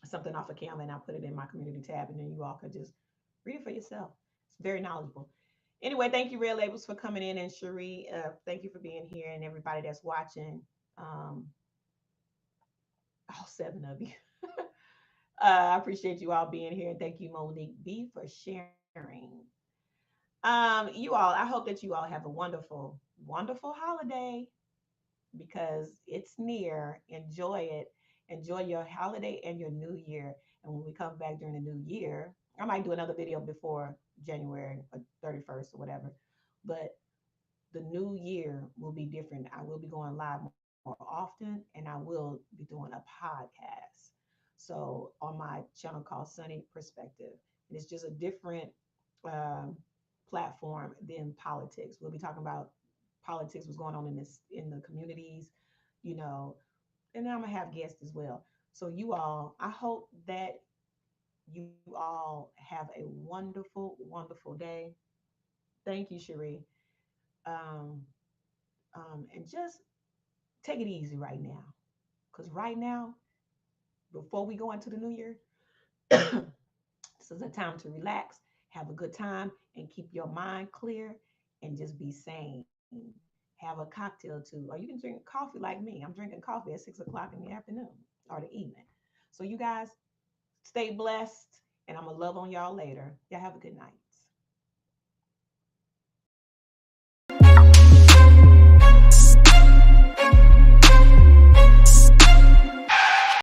something off of Canva, and I'll put it in my community tab, and then you all can just read it for yourself. It's very knowledgeable. Anyway, thank you, Red Labels, for coming in, and Cherie, thank you for being here, and everybody that's watching. Um, all seven of you. I appreciate you all being here, and thank you, Monique B, for sharing. You all, I hope that you all have a wonderful, wonderful holiday because it's near. Enjoy it. Enjoy your holiday and your new year. And when we come back during the new year, I might do another video before January 31st or whatever. But the new year will be different. I will be going live more often, and I will be doing a podcast. So on my channel called Sunny Perspective, and it's just a different um, platform than politics. We'll be talking about politics, what's going on in this in the communities, you know, and then I'm gonna have guests as well. So you all, I hope that you all have a wonderful, wonderful day. Thank you, Cherie. Um, and just take it easy right now, because right now, before we go into the new year, this is a time to relax, have a good time, and keep your mind clear and just be sane. Have a cocktail too, or you can drink coffee like me. I'm drinking coffee at 6 o'clock in the afternoon or the evening. So, you guys stay blessed, and I'm going to love on y'all later. Y'all have a good night.